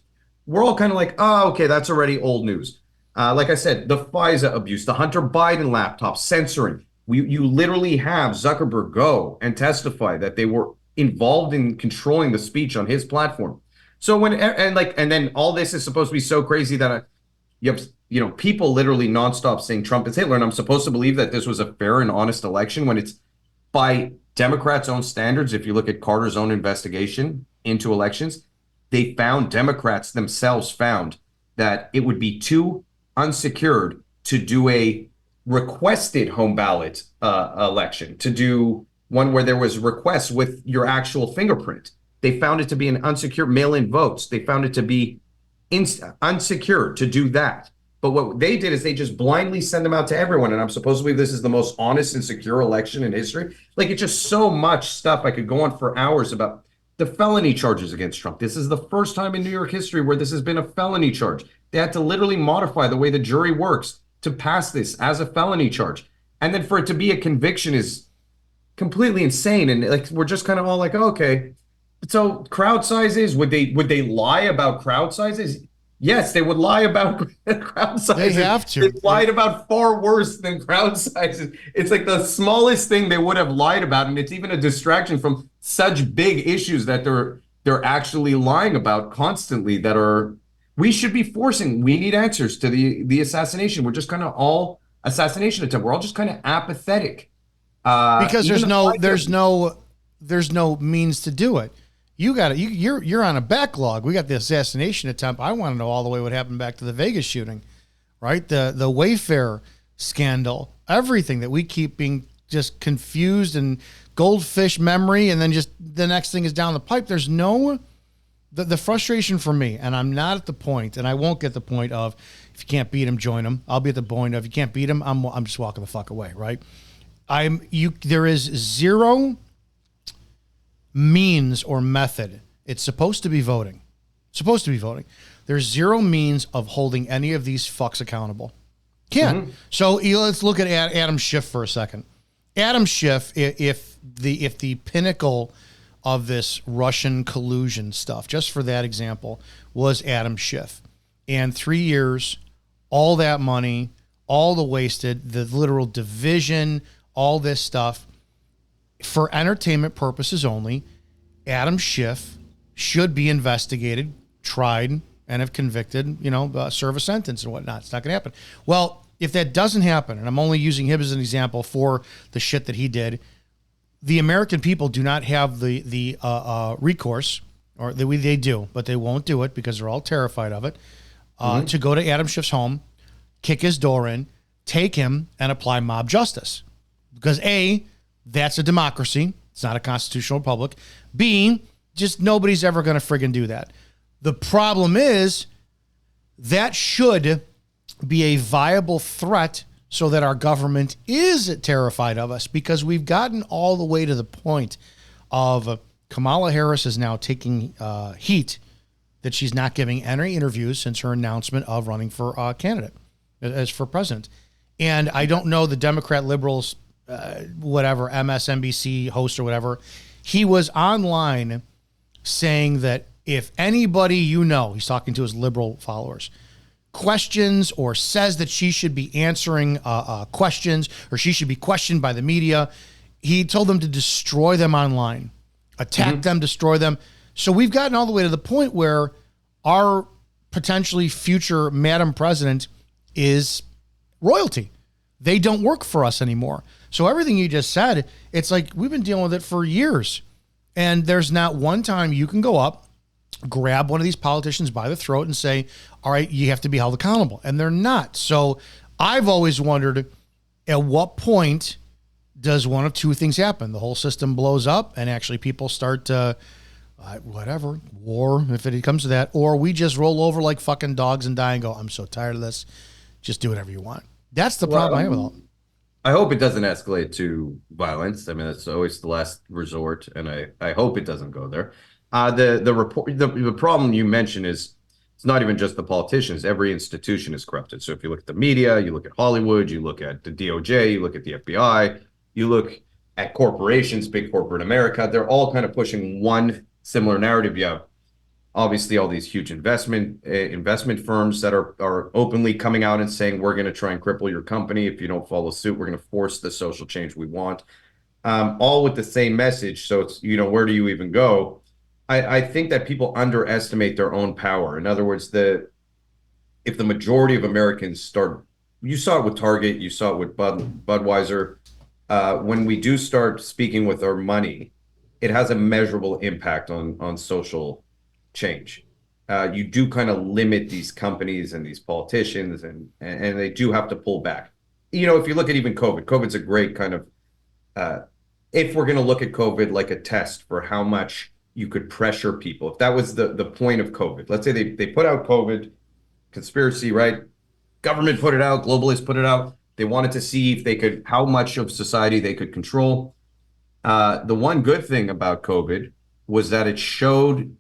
E: We're all kind of like, oh, okay, that's already old news. Like I said, the FISA abuse, the Hunter Biden laptop censoring. You literally have Zuckerberg go and testify that they were involved in controlling the speech on his platform. So and then all this is supposed to be so crazy that you have people literally nonstop saying Trump is Hitler, and I'm supposed to believe that this was a fair and honest election when it's, by Democrats' own standards. If you look at Carter's own investigation into elections, Democrats themselves found that it would be too unsecured to do a requested home ballot election, to do one where there was requests with your actual fingerprint. They found it to be an unsecured mail-in votes. They found it to be unsecured to do that. But what they did is they just blindly send them out to everyone. And I'm supposed to believe this is the most honest and secure election in history. Like, it's just so much stuff. I could go on for hours about the felony charges against Trump. This is the first time in New York history where this has been a felony charge. They had to literally modify the way the jury works to pass this as a felony charge. And then for it to be a conviction is completely insane. And like, we're just kind of all like, oh, okay. So crowd sizes, would they lie about crowd sizes? Yes, they would lie about crowd sizes.
A: They have to.
E: They lied about far worse than crowd sizes. It's like the smallest thing they would have lied about, and it's even a distraction from such big issues that they're actually lying about constantly. We should be forcing. We need answers to the assassination. We're just kind of all assassination attempt. We're all just kind of apathetic
A: because there's no means to do it. You're on a backlog. We got the assassination attempt. I want to know all the way what happened back to the Vegas shooting, right? The Wayfair scandal, everything that we keep being just confused and goldfish memory, and then just the next thing is down the pipe. There's no the frustration for me, and I'm not at the point, and I won't get the point of if you can't beat him, join him. I'll be at the point of if you can't beat him, I'm just walking the fuck away, right? There is zero means or method. It's supposed to be voting. There's zero means of holding any of these fucks accountable. Can't. Mm-hmm. So let's look at Adam Schiff for a second. Adam Schiff, if the pinnacle of this Russian collusion stuff, just for that example, was Adam Schiff, and 3 years, all that money, all the wasted, the literal division, all this stuff, for entertainment purposes only, Adam Schiff should be investigated, tried, and if convicted, serve a sentence and whatnot. It's not going to happen. Well, if that doesn't happen, and I'm only using him as an example for the shit that he did, the American people do not have the recourse, or they do, but they won't do it because they're all terrified of it, to go to Adam Schiff's home, kick his door in, take him, and apply mob justice. Because A, that's a democracy. It's not a constitutional republic. B, just nobody's ever going to friggin' do that. The problem is that should be a viable threat so that our government is terrified of us, because we've gotten all the way to the point of Kamala Harris is now taking heat that she's not giving any interviews since her announcement of running for candidate as for president. And I don't know the Democrat liberals, whatever, MSNBC host or whatever, he was online saying that if anybody he's talking to his liberal followers, questions or says that she should be answering questions or she should be questioned by the media, he told them to destroy them online, attack them, destroy them. So we've gotten all the way to the point where our potentially future Madam President is royalty. They don't work for us anymore. So everything you just said, it's like we've been dealing with it for years. And there's not one time you can go up, grab one of these politicians by the throat and say, all right, you have to be held accountable. And they're not. So I've always wondered, at what point does one of two things happen? The whole system blows up and actually people start war, if it comes to that, or we just roll over like fucking dogs and die and go, I'm so tired of this. Just do whatever you want. That's the problem I have with all.
E: I hope it doesn't escalate to violence. I mean, it's always the last resort, and I hope it doesn't go there. The problem you mentioned is it's not even just the politicians. Every institution is corrupted. So if you look at the media, you look at Hollywood, you look at the DOJ, you look at the FBI, you look at corporations, big corporate America, they're all kind of pushing one similar narrative. You have obviously all these huge investment firms that are openly coming out and saying, we're going to try and cripple your company if you don't follow suit. We're going to force the social change we want, all with the same message. So it's, where do you even go? I think that people underestimate their own power. In other words, if the majority of Americans you saw it with Target, you saw it with Budweiser, when we do start speaking with our money, it has a measurable impact on social change. You do kind of limit these companies and these politicians, and they do have to pull back. If you look at even COVID's a great kind of, if we're going to look at COVID like a test for how much you could pressure people. If that was the point of COVID, let's say they put out COVID, conspiracy, right? Government put it out, globalists put it out. They wanted to see if how much of society they could control. The one good thing about COVID was that it showed,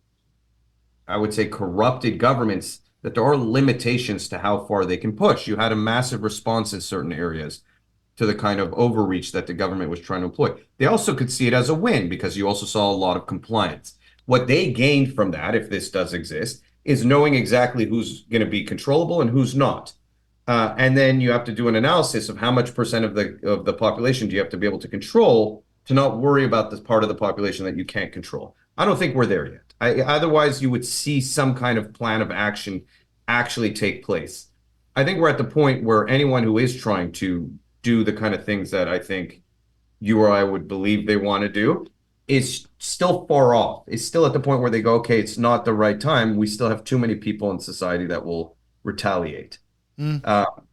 E: I would say, corrupted governments that there are limitations to how far they can push. You had a massive response in certain areas to the kind of overreach that the government was trying to employ. They also could see it as a win because you also saw a lot of compliance. What they gained from that, if this does exist, is knowing exactly who's going to be controllable and who's not. And then you have to do an analysis of how much percent of the population do you have to be able to control to not worry about this part of the population that you can't control. I don't think we're there yet. Otherwise, you would see some kind of plan of action actually take place. I think we're at the point where anyone who is trying to do the kind of things that I think you or I would believe they want to do is still far off. It's still at the point where they go, okay, it's not the right time. We still have too many people in society that will retaliate.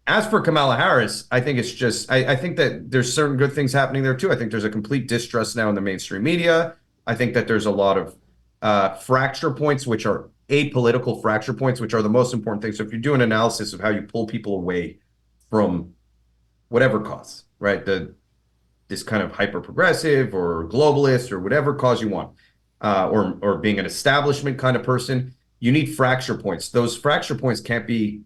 E: As for Kamala Harris, I think it's just, I think that there's certain good things happening there too. I think there's a complete distrust now in the mainstream media. I think that there's a lot of fracture points, which are apolitical fracture points, which are the most important things. So if you do an analysis of how you pull people away from whatever cause, right? This kind of hyper progressive or globalist or whatever cause you want, or being an establishment kind of person, you need fracture points. Those fracture points can't be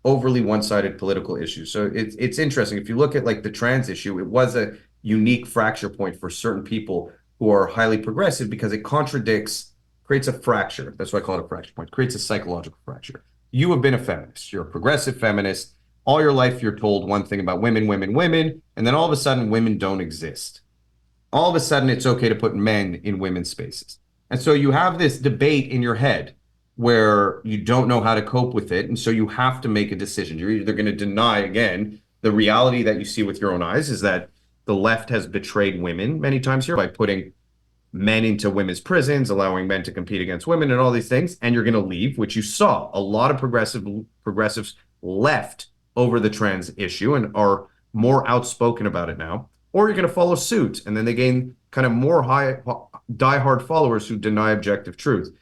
E: overly one-sided political issues. So it's interesting. If you look at like the trans issue, it was a unique fracture point for certain people who are highly progressive because it creates a fracture. That's why I call it a fracture point. Creates a psychological fracture. You have been a feminist. You're a progressive feminist. All your life, you're told one thing about women, and then all of a sudden, women don't exist. All of a sudden, it's okay to put men in women's spaces. And so you have this debate in your head where you don't know how to cope with it, and so you have to make a decision. You're either going to deny, again, the reality that you see with your own eyes is that the left has betrayed women many times here by putting men into women's prisons, allowing men to compete against women and all these things, and you're going to leave, which you saw. A lot of progressives left over the trans issue and are more outspoken about it now, or you're going to follow suit, and then they gain kind of more diehard followers who deny objective truth.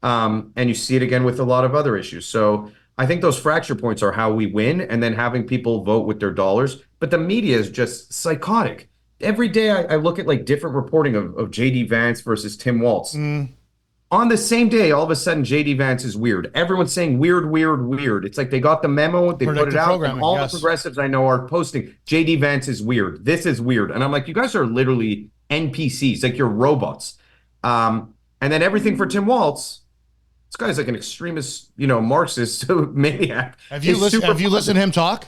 E: And you see it again with a lot of other issues. So I think those fracture points are how we win, and then having people vote with their dollars. But the media is just psychotic. Every day I look at like different reporting of JD Vance versus Tim Walz. On the same day, all of a sudden, JD Vance is weird. Everyone's saying weird, weird, weird. It's like they got the memo, they put it out, and all the progressives I know are posting, JD Vance is weird. This is weird. And I'm like, you guys are literally NPCs, like you're robots. And then everything for Tim Walz, this guy's like an extremist, Marxist maniac.
A: Have you listened to him talk?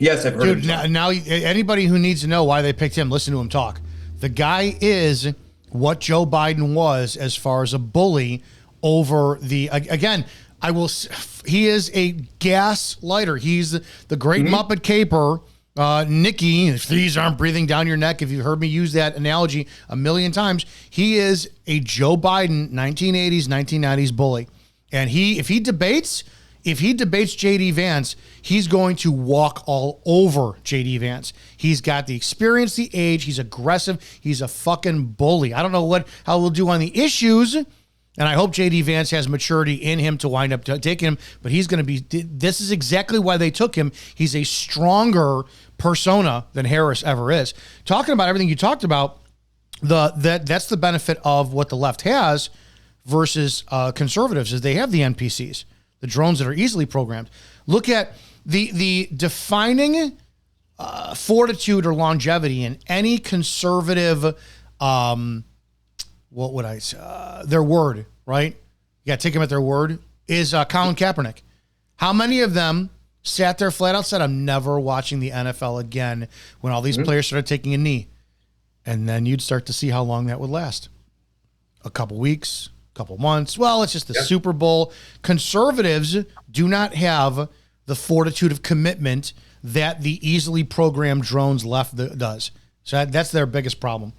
E: Yes, I've heard him.
A: Now anybody who needs to know why they picked him, listen to him talk. The guy is what Joe Biden was as far as a bully over he is a gaslighter. He's the great Muppet caper, Nikki, these aren't breathing down your neck. If you've heard me use that analogy a million times, he is a Joe Biden 1980s, 1990s bully. And if he debates JD Vance, he's going to walk all over JD Vance. He's got the experience, the age, he's aggressive, he's a fucking bully. I don't know how we'll do on the issues, and I hope JD Vance has maturity in him to wind up taking him, but he's going to be, this is exactly why they took him. He's a stronger persona than Harris ever is. Talking about everything you talked about, that's the benefit of what the left has versus conservatives, is they have the NPCs. The drones that are easily programmed. Look at the defining fortitude or longevity in any conservative, what would I say? Their word, right? You got to take them at their word, is Colin Kaepernick. How many of them sat there flat out said, I'm never watching the NFL again when all these players started taking a knee? And then you'd start to see how long that would last. A couple weeks, couple months. Well, it's just the Super Bowl. Conservatives do not have the fortitude of commitment that the easily programmed drones left does. So that's their biggest problem.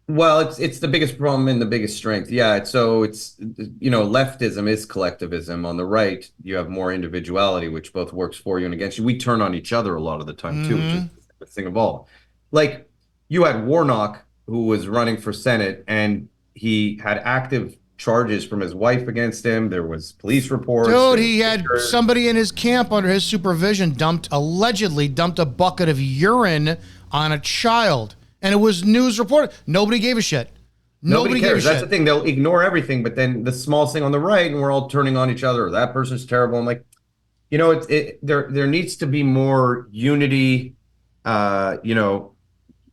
E: Well, it's the biggest problem and the biggest strength. Yeah. So it's, leftism is collectivism. On the right, you have more individuality, which both works for you and against you. We turn on each other a lot of the time too, which is the thing of all. Like you had Warnock, who was running for Senate, and he had active charges from his wife against him. There was police reports.
A: Dude, he had somebody in his camp under his supervision allegedly dumped a bucket of urine on a child. And it was news reported. Nobody gave a shit. Nobody cares.
E: That's the thing. They'll ignore everything, but then the small thing on the right, and we're all turning on each other. That person's terrible. I'm like, there needs to be more unity.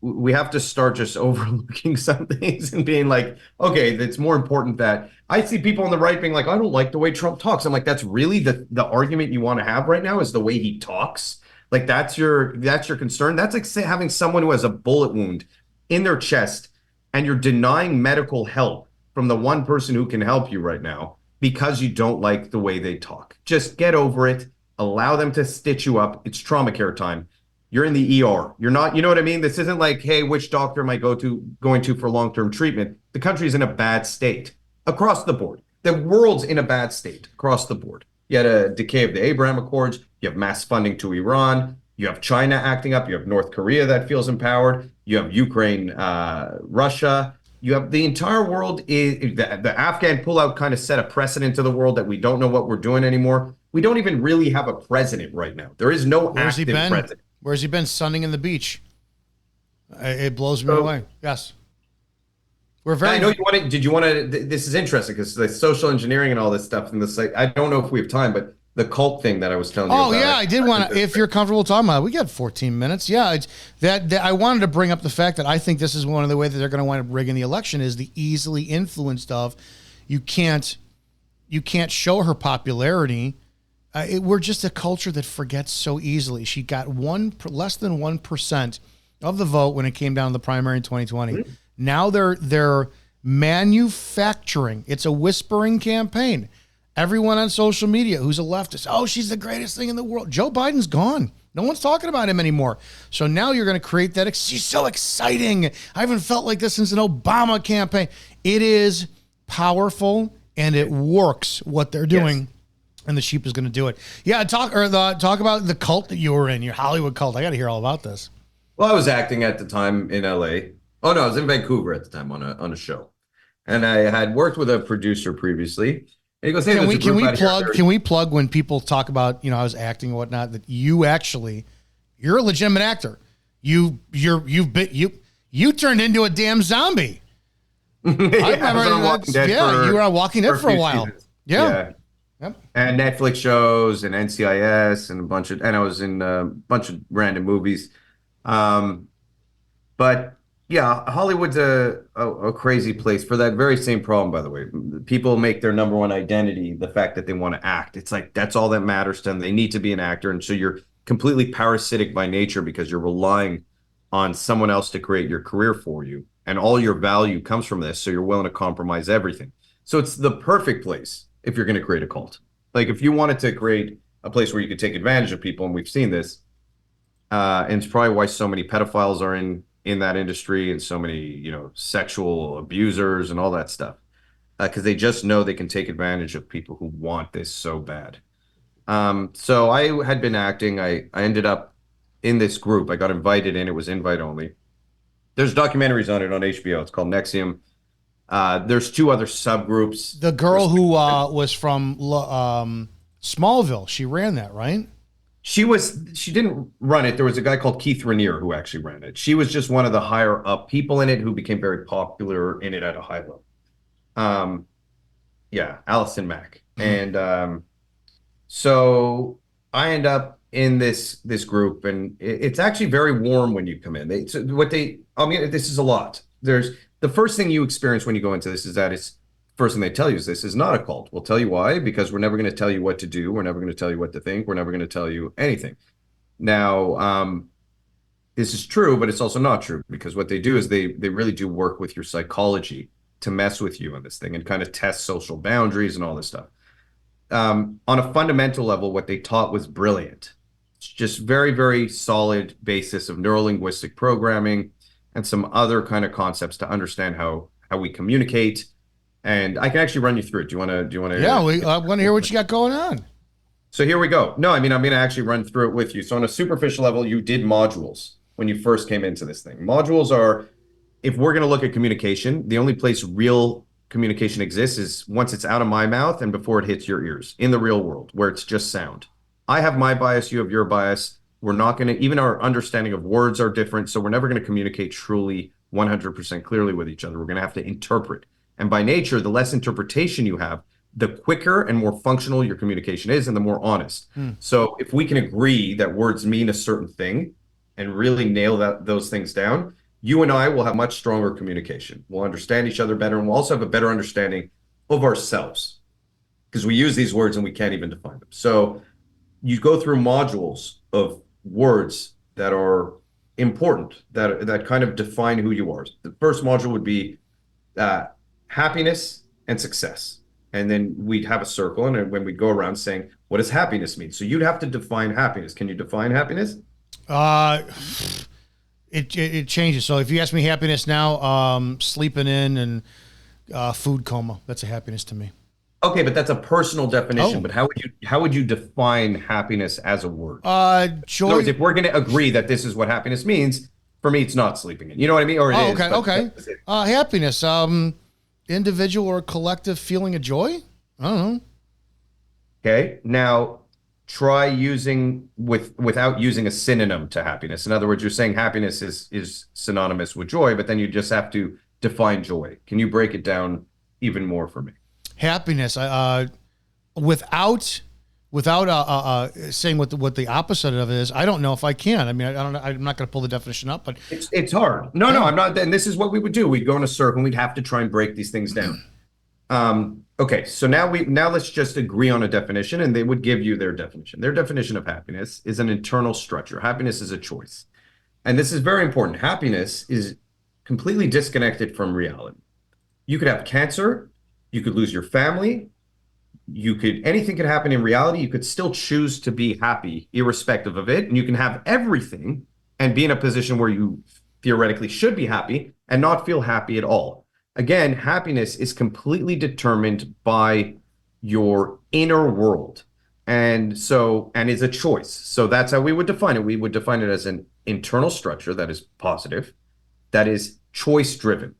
E: We have to start just overlooking some things and being like, okay, it's more important that I see people on the right being like, I don't like the way Trump talks. I'm like, that's really the argument you want to have right now is the way he talks. Like that's your concern. That's like having someone who has a bullet wound in their chest and you're denying medical help from the one person who can help you right now because you don't like the way they talk. Just get over it. Allow them to stitch you up. It's trauma care time. You're in the ER. You're not, you know what I mean? This isn't like, hey, which doctor am I going to for long-term treatment? The country is in a bad state across the board. The world's in a bad state across the board. You had a decay of the Abraham Accords. You have mass funding to Iran. You have China acting up. You have North Korea that feels empowered. You have Ukraine, Russia. You have the entire world. The Afghan pullout kind of set a precedent to the world that we don't know what we're doing anymore. We don't even really have a president right now. There is no active president.
A: Where's he been? Sunning in the beach. It blows me away. Yes. We're very.
E: I know you wanted. Did you want to? This is interesting because the social engineering and all this stuff and this. Like, I don't know if we have time, but the cult thing that I was telling you.
A: Oh
E: about,
A: yeah, I did want to. If you're comfortable talking about it, we got 14 minutes. Yeah, it's that I wanted to bring up the fact that I think this is one of the ways that they're going to wind up rigging the election is the easily influenced of. You can't show her popularity. We're just a culture that forgets so easily. She got less than 1% of the vote when it came down to the primary in 2020. Mm-hmm. Now they're manufacturing. It's a whispering campaign. Everyone on social media who's a leftist, oh, she's the greatest thing in the world. Joe Biden's gone. No one's talking about him anymore. So now you're going to create that. She's so exciting. I haven't felt like this since an Obama campaign. It is powerful and it works what they're doing. Yes. And the sheep is going to do it. Yeah, talk about the cult that you were in, your Hollywood cult. I got to hear all about this.
E: Well, I was acting at the time in LA. Oh no, I was in Vancouver at the time on a show, and I had worked with a producer previously, And he goes, hey, there's a group out here.
A: Can we plug when people talk about, I was acting and whatnot, that you're a legitimate actor. You turned into a damn zombie. I remember
E: on Walking Dead
A: you were on Walking Dead for a while.
E: Seasons.
A: Yeah.
E: Yep. And Netflix shows and NCIS and and I was in a bunch of random movies. But yeah, Hollywood's a crazy place for that very same problem, by the way. People make their number one identity the fact that they want to act. It's like that's all that matters to them. They need to be an actor. And so you're completely parasitic by nature because you're relying on someone else to create your career for you. And all your value comes from this. So you're willing to compromise everything. So it's the perfect place if you're going to create a cult. Like if you wanted to create a place where you could take advantage of people, and we've seen this, and it's probably why so many pedophiles are in that industry and so many, sexual abusers and all that stuff, because they just know they can take advantage of people who want this so bad. So I had been acting. I ended up in this group. I got invited in. It was invite only. There's documentaries on it on HBO. It's called Nexium. There's two other subgroups.
A: The girl who was from Smallville, she ran that, right?
E: She didn't run it. There was a guy called Keith Raniere who actually ran it. She was just one of the higher up people in it who became very popular in it at a high level. Allison Mack. And so I end up in this group, and it's actually very warm when you come in. This is a lot. There's the first thing you experience when you go into this is that first thing they tell you is this is not a cult. We'll tell you why, because we're never going to tell you what to do. We're never going to tell you what to think. We're never going to tell you anything. Now, this is true, but it's also not true, because what they do is they really do work with your psychology to mess with you on this thing and kind of test social boundaries and all this stuff. On a fundamental level, what they taught was brilliant. It's just very, very solid basis of neurolinguistic programming and some other kind of concepts to understand how we communicate. And I can actually run you through it. Do you want to?
A: Yeah, I want to hear what you got going on.
E: So here we go. No, I'm going to actually run through it with you. So on a superficial level, you did modules when you first came into this thing. Modules are, if we're going to look at communication, the only place real communication exists is once it's out of my mouth and before it hits your ears in the real world, where it's just sound. I have my bias, you have your bias. We're not going to, even our understanding of words are different. So we're never going to communicate truly 100% clearly with each other. We're going to have to interpret. And by nature, the less interpretation you have, the quicker and more functional your communication is and the more honest. So if we can agree that words mean a certain thing and really nail those things down, you and I will have much stronger communication. We'll understand each other better, and we'll also have a better understanding of ourselves, because we use these words and we can't even define them. So you go through modules of words that are important, that kind of define who you are. The first module would be happiness and success. And then we'd have a circle, and when we'd go around saying, what does happiness mean? So you'd have to define happiness. Can you define happiness?
A: It changes. So if you ask me happiness now, sleeping in and food coma, that's a happiness to me.
E: Okay, but that's a personal definition. But how would you define happiness as a word?
A: Joy.
E: In other words, if we're going to agree that this is what happiness means, for me, it's not sleeping in. You know what I mean? Or it is.
A: Okay. Happiness. Individual or collective feeling of joy? I don't know.
E: Okay. Now, try using without using a synonym to happiness. In other words, you're saying happiness is synonymous with joy, but then you just have to define joy. Can you break it down even more for me?
A: Happiness. Without saying what the opposite of it is, I don't know if I can. I mean, I don't know. I'm not going to pull the definition up, but
E: it's hard. No, I'm not. And this is what we would do. We'd go in a circle, and we'd have to try and break these things down. Okay, so now let's just agree on a definition, and they would give you their definition. Their definition of happiness is an internal structure. Happiness is a choice, and this is very important. Happiness is completely disconnected from reality. You could have cancer. You could lose your family. Anything could happen in reality. You could still choose to be happy irrespective of it. And you can have everything and be in a position where you theoretically should be happy and not feel happy at all. Again, happiness is completely determined by your inner world. And is a choice. So that's how we would define it. We would define it as an internal structure that is positive, that is choice driven.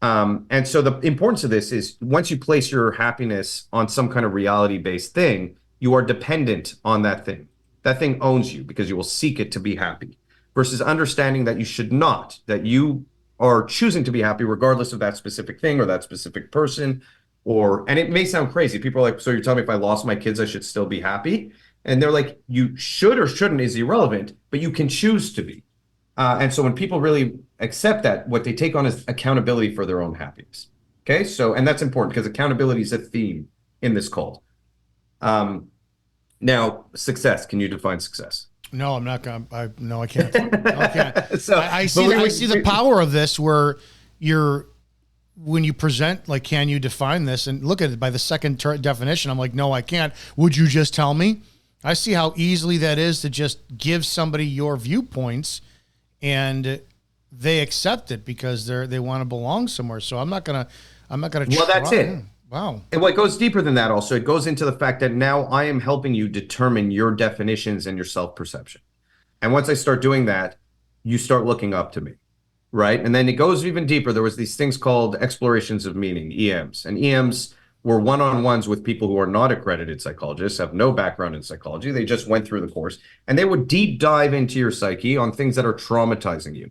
E: And so the importance of this is once you place your happiness on some kind of reality-based thing, you are dependent on that thing. That thing owns you because you will seek it to be happy, versus understanding that you should not, that you are choosing to be happy regardless of that specific thing or that specific person. And it may sound crazy. People are like, so you're telling me if I lost my kids, I should still be happy? And they're like, you should or shouldn't is irrelevant, but you can choose to be. And so when people really accept that, what they take on is accountability for their own happiness. Okay, so, and that's important because accountability is a theme in this cult. Now, success. Can you define success?
A: No, I'm not going to. No, I can't. No, I can't.
E: So,
A: I see the power of this where when you present, like, can you define this? And look at it by the second definition. I'm like, no, I can't. Would you just tell me? I see how easily that is to just give somebody your viewpoints and they accept it because they want to belong somewhere. So I'm not gonna.
E: Well, that's it.
A: Wow.
E: And what goes deeper than that also, it goes into the fact that now I am helping you determine your definitions and your self-perception. And once I start doing that, you start looking up to me, right? And then it goes even deeper. There was these things called explorations of meaning, EMs. And EMs were one-on-ones with people who are not accredited psychologists, have no background in psychology. They just went through the course. And they would deep dive into your psyche on things that are traumatizing you.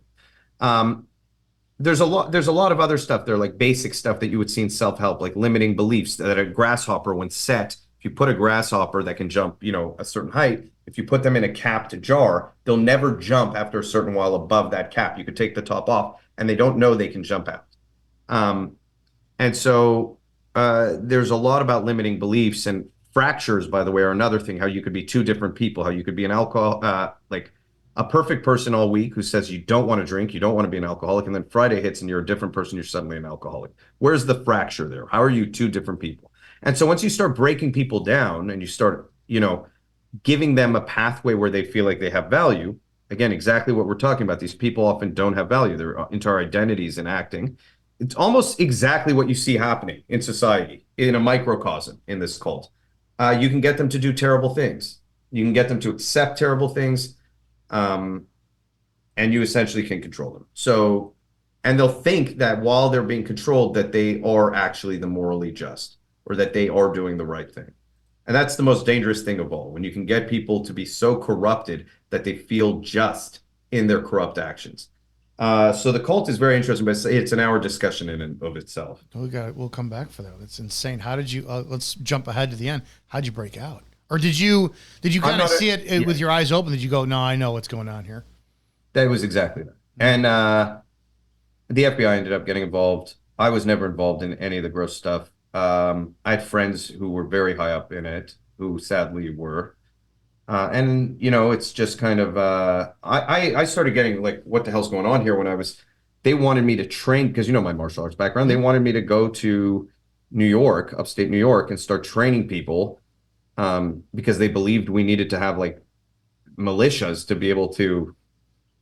E: There's a lot of other stuff there, like basic stuff that you would see in self-help, like limiting beliefs that a grasshopper, when set, if you put a grasshopper that can jump, a certain height, if you put them in a capped jar, they'll never jump after a certain while above that cap. You could take the top off and they don't know they can jump out. And so there's a lot about limiting beliefs, and fractures, by the way, are another thing, how you could be two different people, how you could be an like a perfect person all week who says you don't want to drink, you don't want to be an alcoholic, and then Friday hits and you're a different person, you're suddenly an alcoholic. Where's the fracture there? How are you two different people? And so once you start breaking people down and you start, giving them a pathway where they feel like they have value, again, exactly what we're talking about. These people often don't have value. Their entire identities in acting. It's almost exactly what you see happening in society, in a microcosm in this cult. You can get them to do terrible things. You can get them to accept terrible things. And you essentially can control them. So, and they'll think that while they're being controlled, that they are actually the morally just, or that they are doing the right thing. And that's the most dangerous thing of all, when you can get people to be so corrupted that they feel just in their corrupt actions. So the cult is very interesting, but it's an hour discussion in and of itself.
A: We'll come back for that. That's insane. How did you, let's jump ahead to the end. How'd you break out? Or did you kind of see it with your eyes open? Did you go, no, I know what's going on here?
E: That was exactly that. And the FBI ended up getting involved. I was never involved in any of the gross stuff. I had friends who were very high up in it, who sadly were. And, it's just kind of, I started getting like, what the hell's going on here when they wanted me to train, because my martial arts background, they wanted me to go to New York, upstate New York, and start training people. Because they believed we needed to have like militias to be able to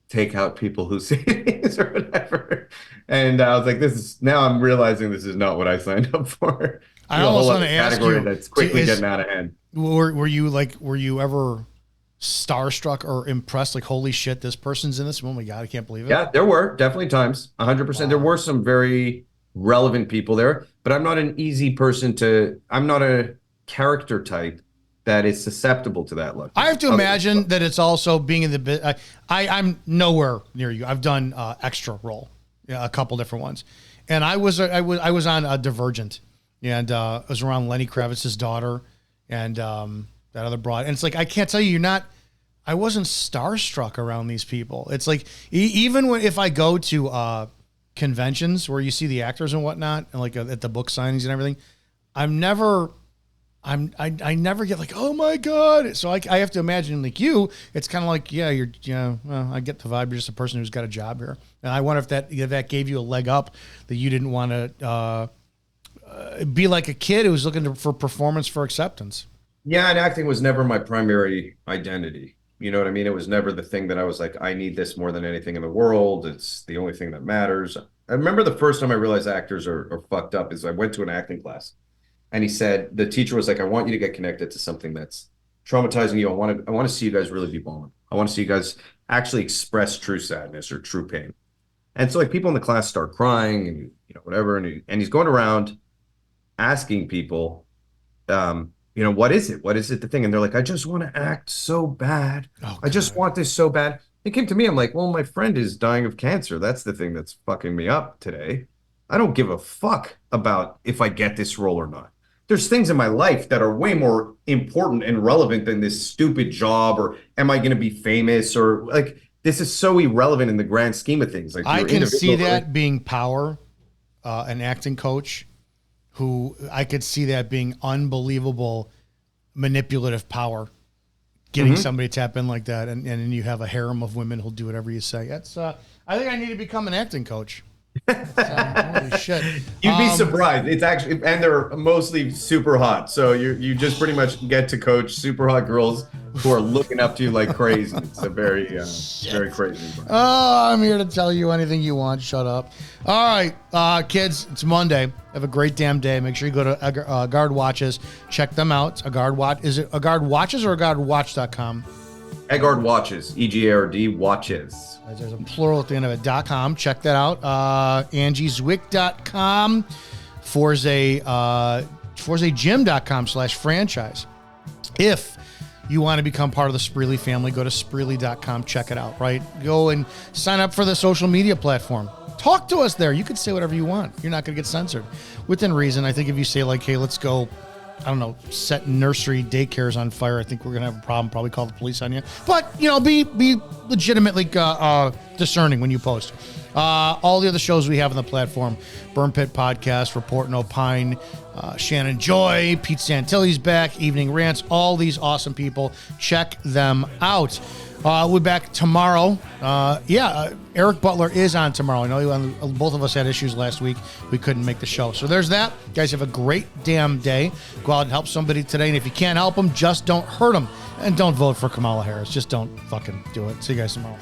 E: take out people who say things or whatever. And I was like, now I'm realizing this is not what I signed up for.
A: I almost want to ask you,
E: that's quickly getting out of hand.
A: Were you ever starstruck or impressed? Like, holy shit, this person's in this. Oh my God, I can't believe it.
E: Yeah, there were definitely times, 100%. Wow. There were some very relevant people there, but I'm not an easy person I'm not a character type that is susceptible to that look.
A: I have to imagine that it's also being in the bit. I'm nowhere near you. I've done extra role, a couple different ones, and I was on a Divergent, and it was around Lenny Kravitz's daughter, and that other broad. And it's like, I can't tell you, I wasn't starstruck around these people. It's like even if I go to conventions where you see the actors and whatnot, and like at the book signings and everything, I never get like, oh my God. So I have to imagine like you, it's kind of like, yeah, I get the vibe. You're just a person who's got a job here. And I wonder if that gave you a leg up, that you didn't want to be like a kid who was looking for performance for acceptance.
E: Yeah. And acting was never my primary identity. You know what I mean? It was never the thing that I was like, I need this more than anything in the world. It's the only thing that matters. I remember the first time I realized actors are fucked up is I went to an acting class. And he said, the teacher was like, I want you to get connected to something that's traumatizing you. I want to see you guys really be vulnerable. I want to see you guys actually express true sadness or true pain. And so like people in the class start crying and whatever, and he's going around asking people, what is it? What is it the thing? And they're like, I just want to act so bad.
A: Oh,
E: I just want this so bad. It came to me. I'm like, well, my friend is dying of cancer. That's the thing that's fucking me up today. I don't give a fuck about if I get this role or not. There's things in my life that are way more important and relevant than this stupid job, or am I going to be famous, or like, this is so irrelevant in the grand scheme of things. Like,
A: I can see that being power, an acting coach who I could see that being unbelievable manipulative power, getting somebody to tap in like that. And then you have a harem of women who'll do whatever you say. That's, I think I need to become an acting coach. Holy shit.
E: You'd be surprised. It's actually, and they're mostly super hot. So you just pretty much get to coach super hot girls who are looking up to you like crazy. It's a very crazy.
A: I'm here to tell you anything you want. Shut up. All right, kids, it's Monday. Have a great damn day. Make sure you go to Guard Watches. Check them out. A Guard Watch. Is it A Guard Watches or AGuardWatch.com?
E: Egard Watches. EGARD Watches.
A: There's a plural at the end of it. .com. Check that out. Angie'sWick.com. ForzaGym.com/franchise. If you want to become part of the Spreely family, go to Spreely.com. Check it out, right? Go and sign up for the social media platform. Talk to us there. You can say whatever you want. You're not going to get censored. Within reason. I think if you say like, hey, let's go, I don't know, set nursery daycares on fire, I think we're going to have a problem. Probably call the police on you. But, be legitimately discerning when you post. All the other shows we have on the platform, Burn Pit Podcast, Report and Opine, Shannon Joy, Pete Santilli's back, Evening Rants, all these awesome people. Check them out. We'll be back tomorrow. Eric Butler is on tomorrow. I know both of us had issues last week. We couldn't make the show. So there's that. You guys have a great damn day. Go out and help somebody today. And if you can't help them, just don't hurt them. And don't vote for Kamala Harris. Just don't fucking do it. See you guys tomorrow.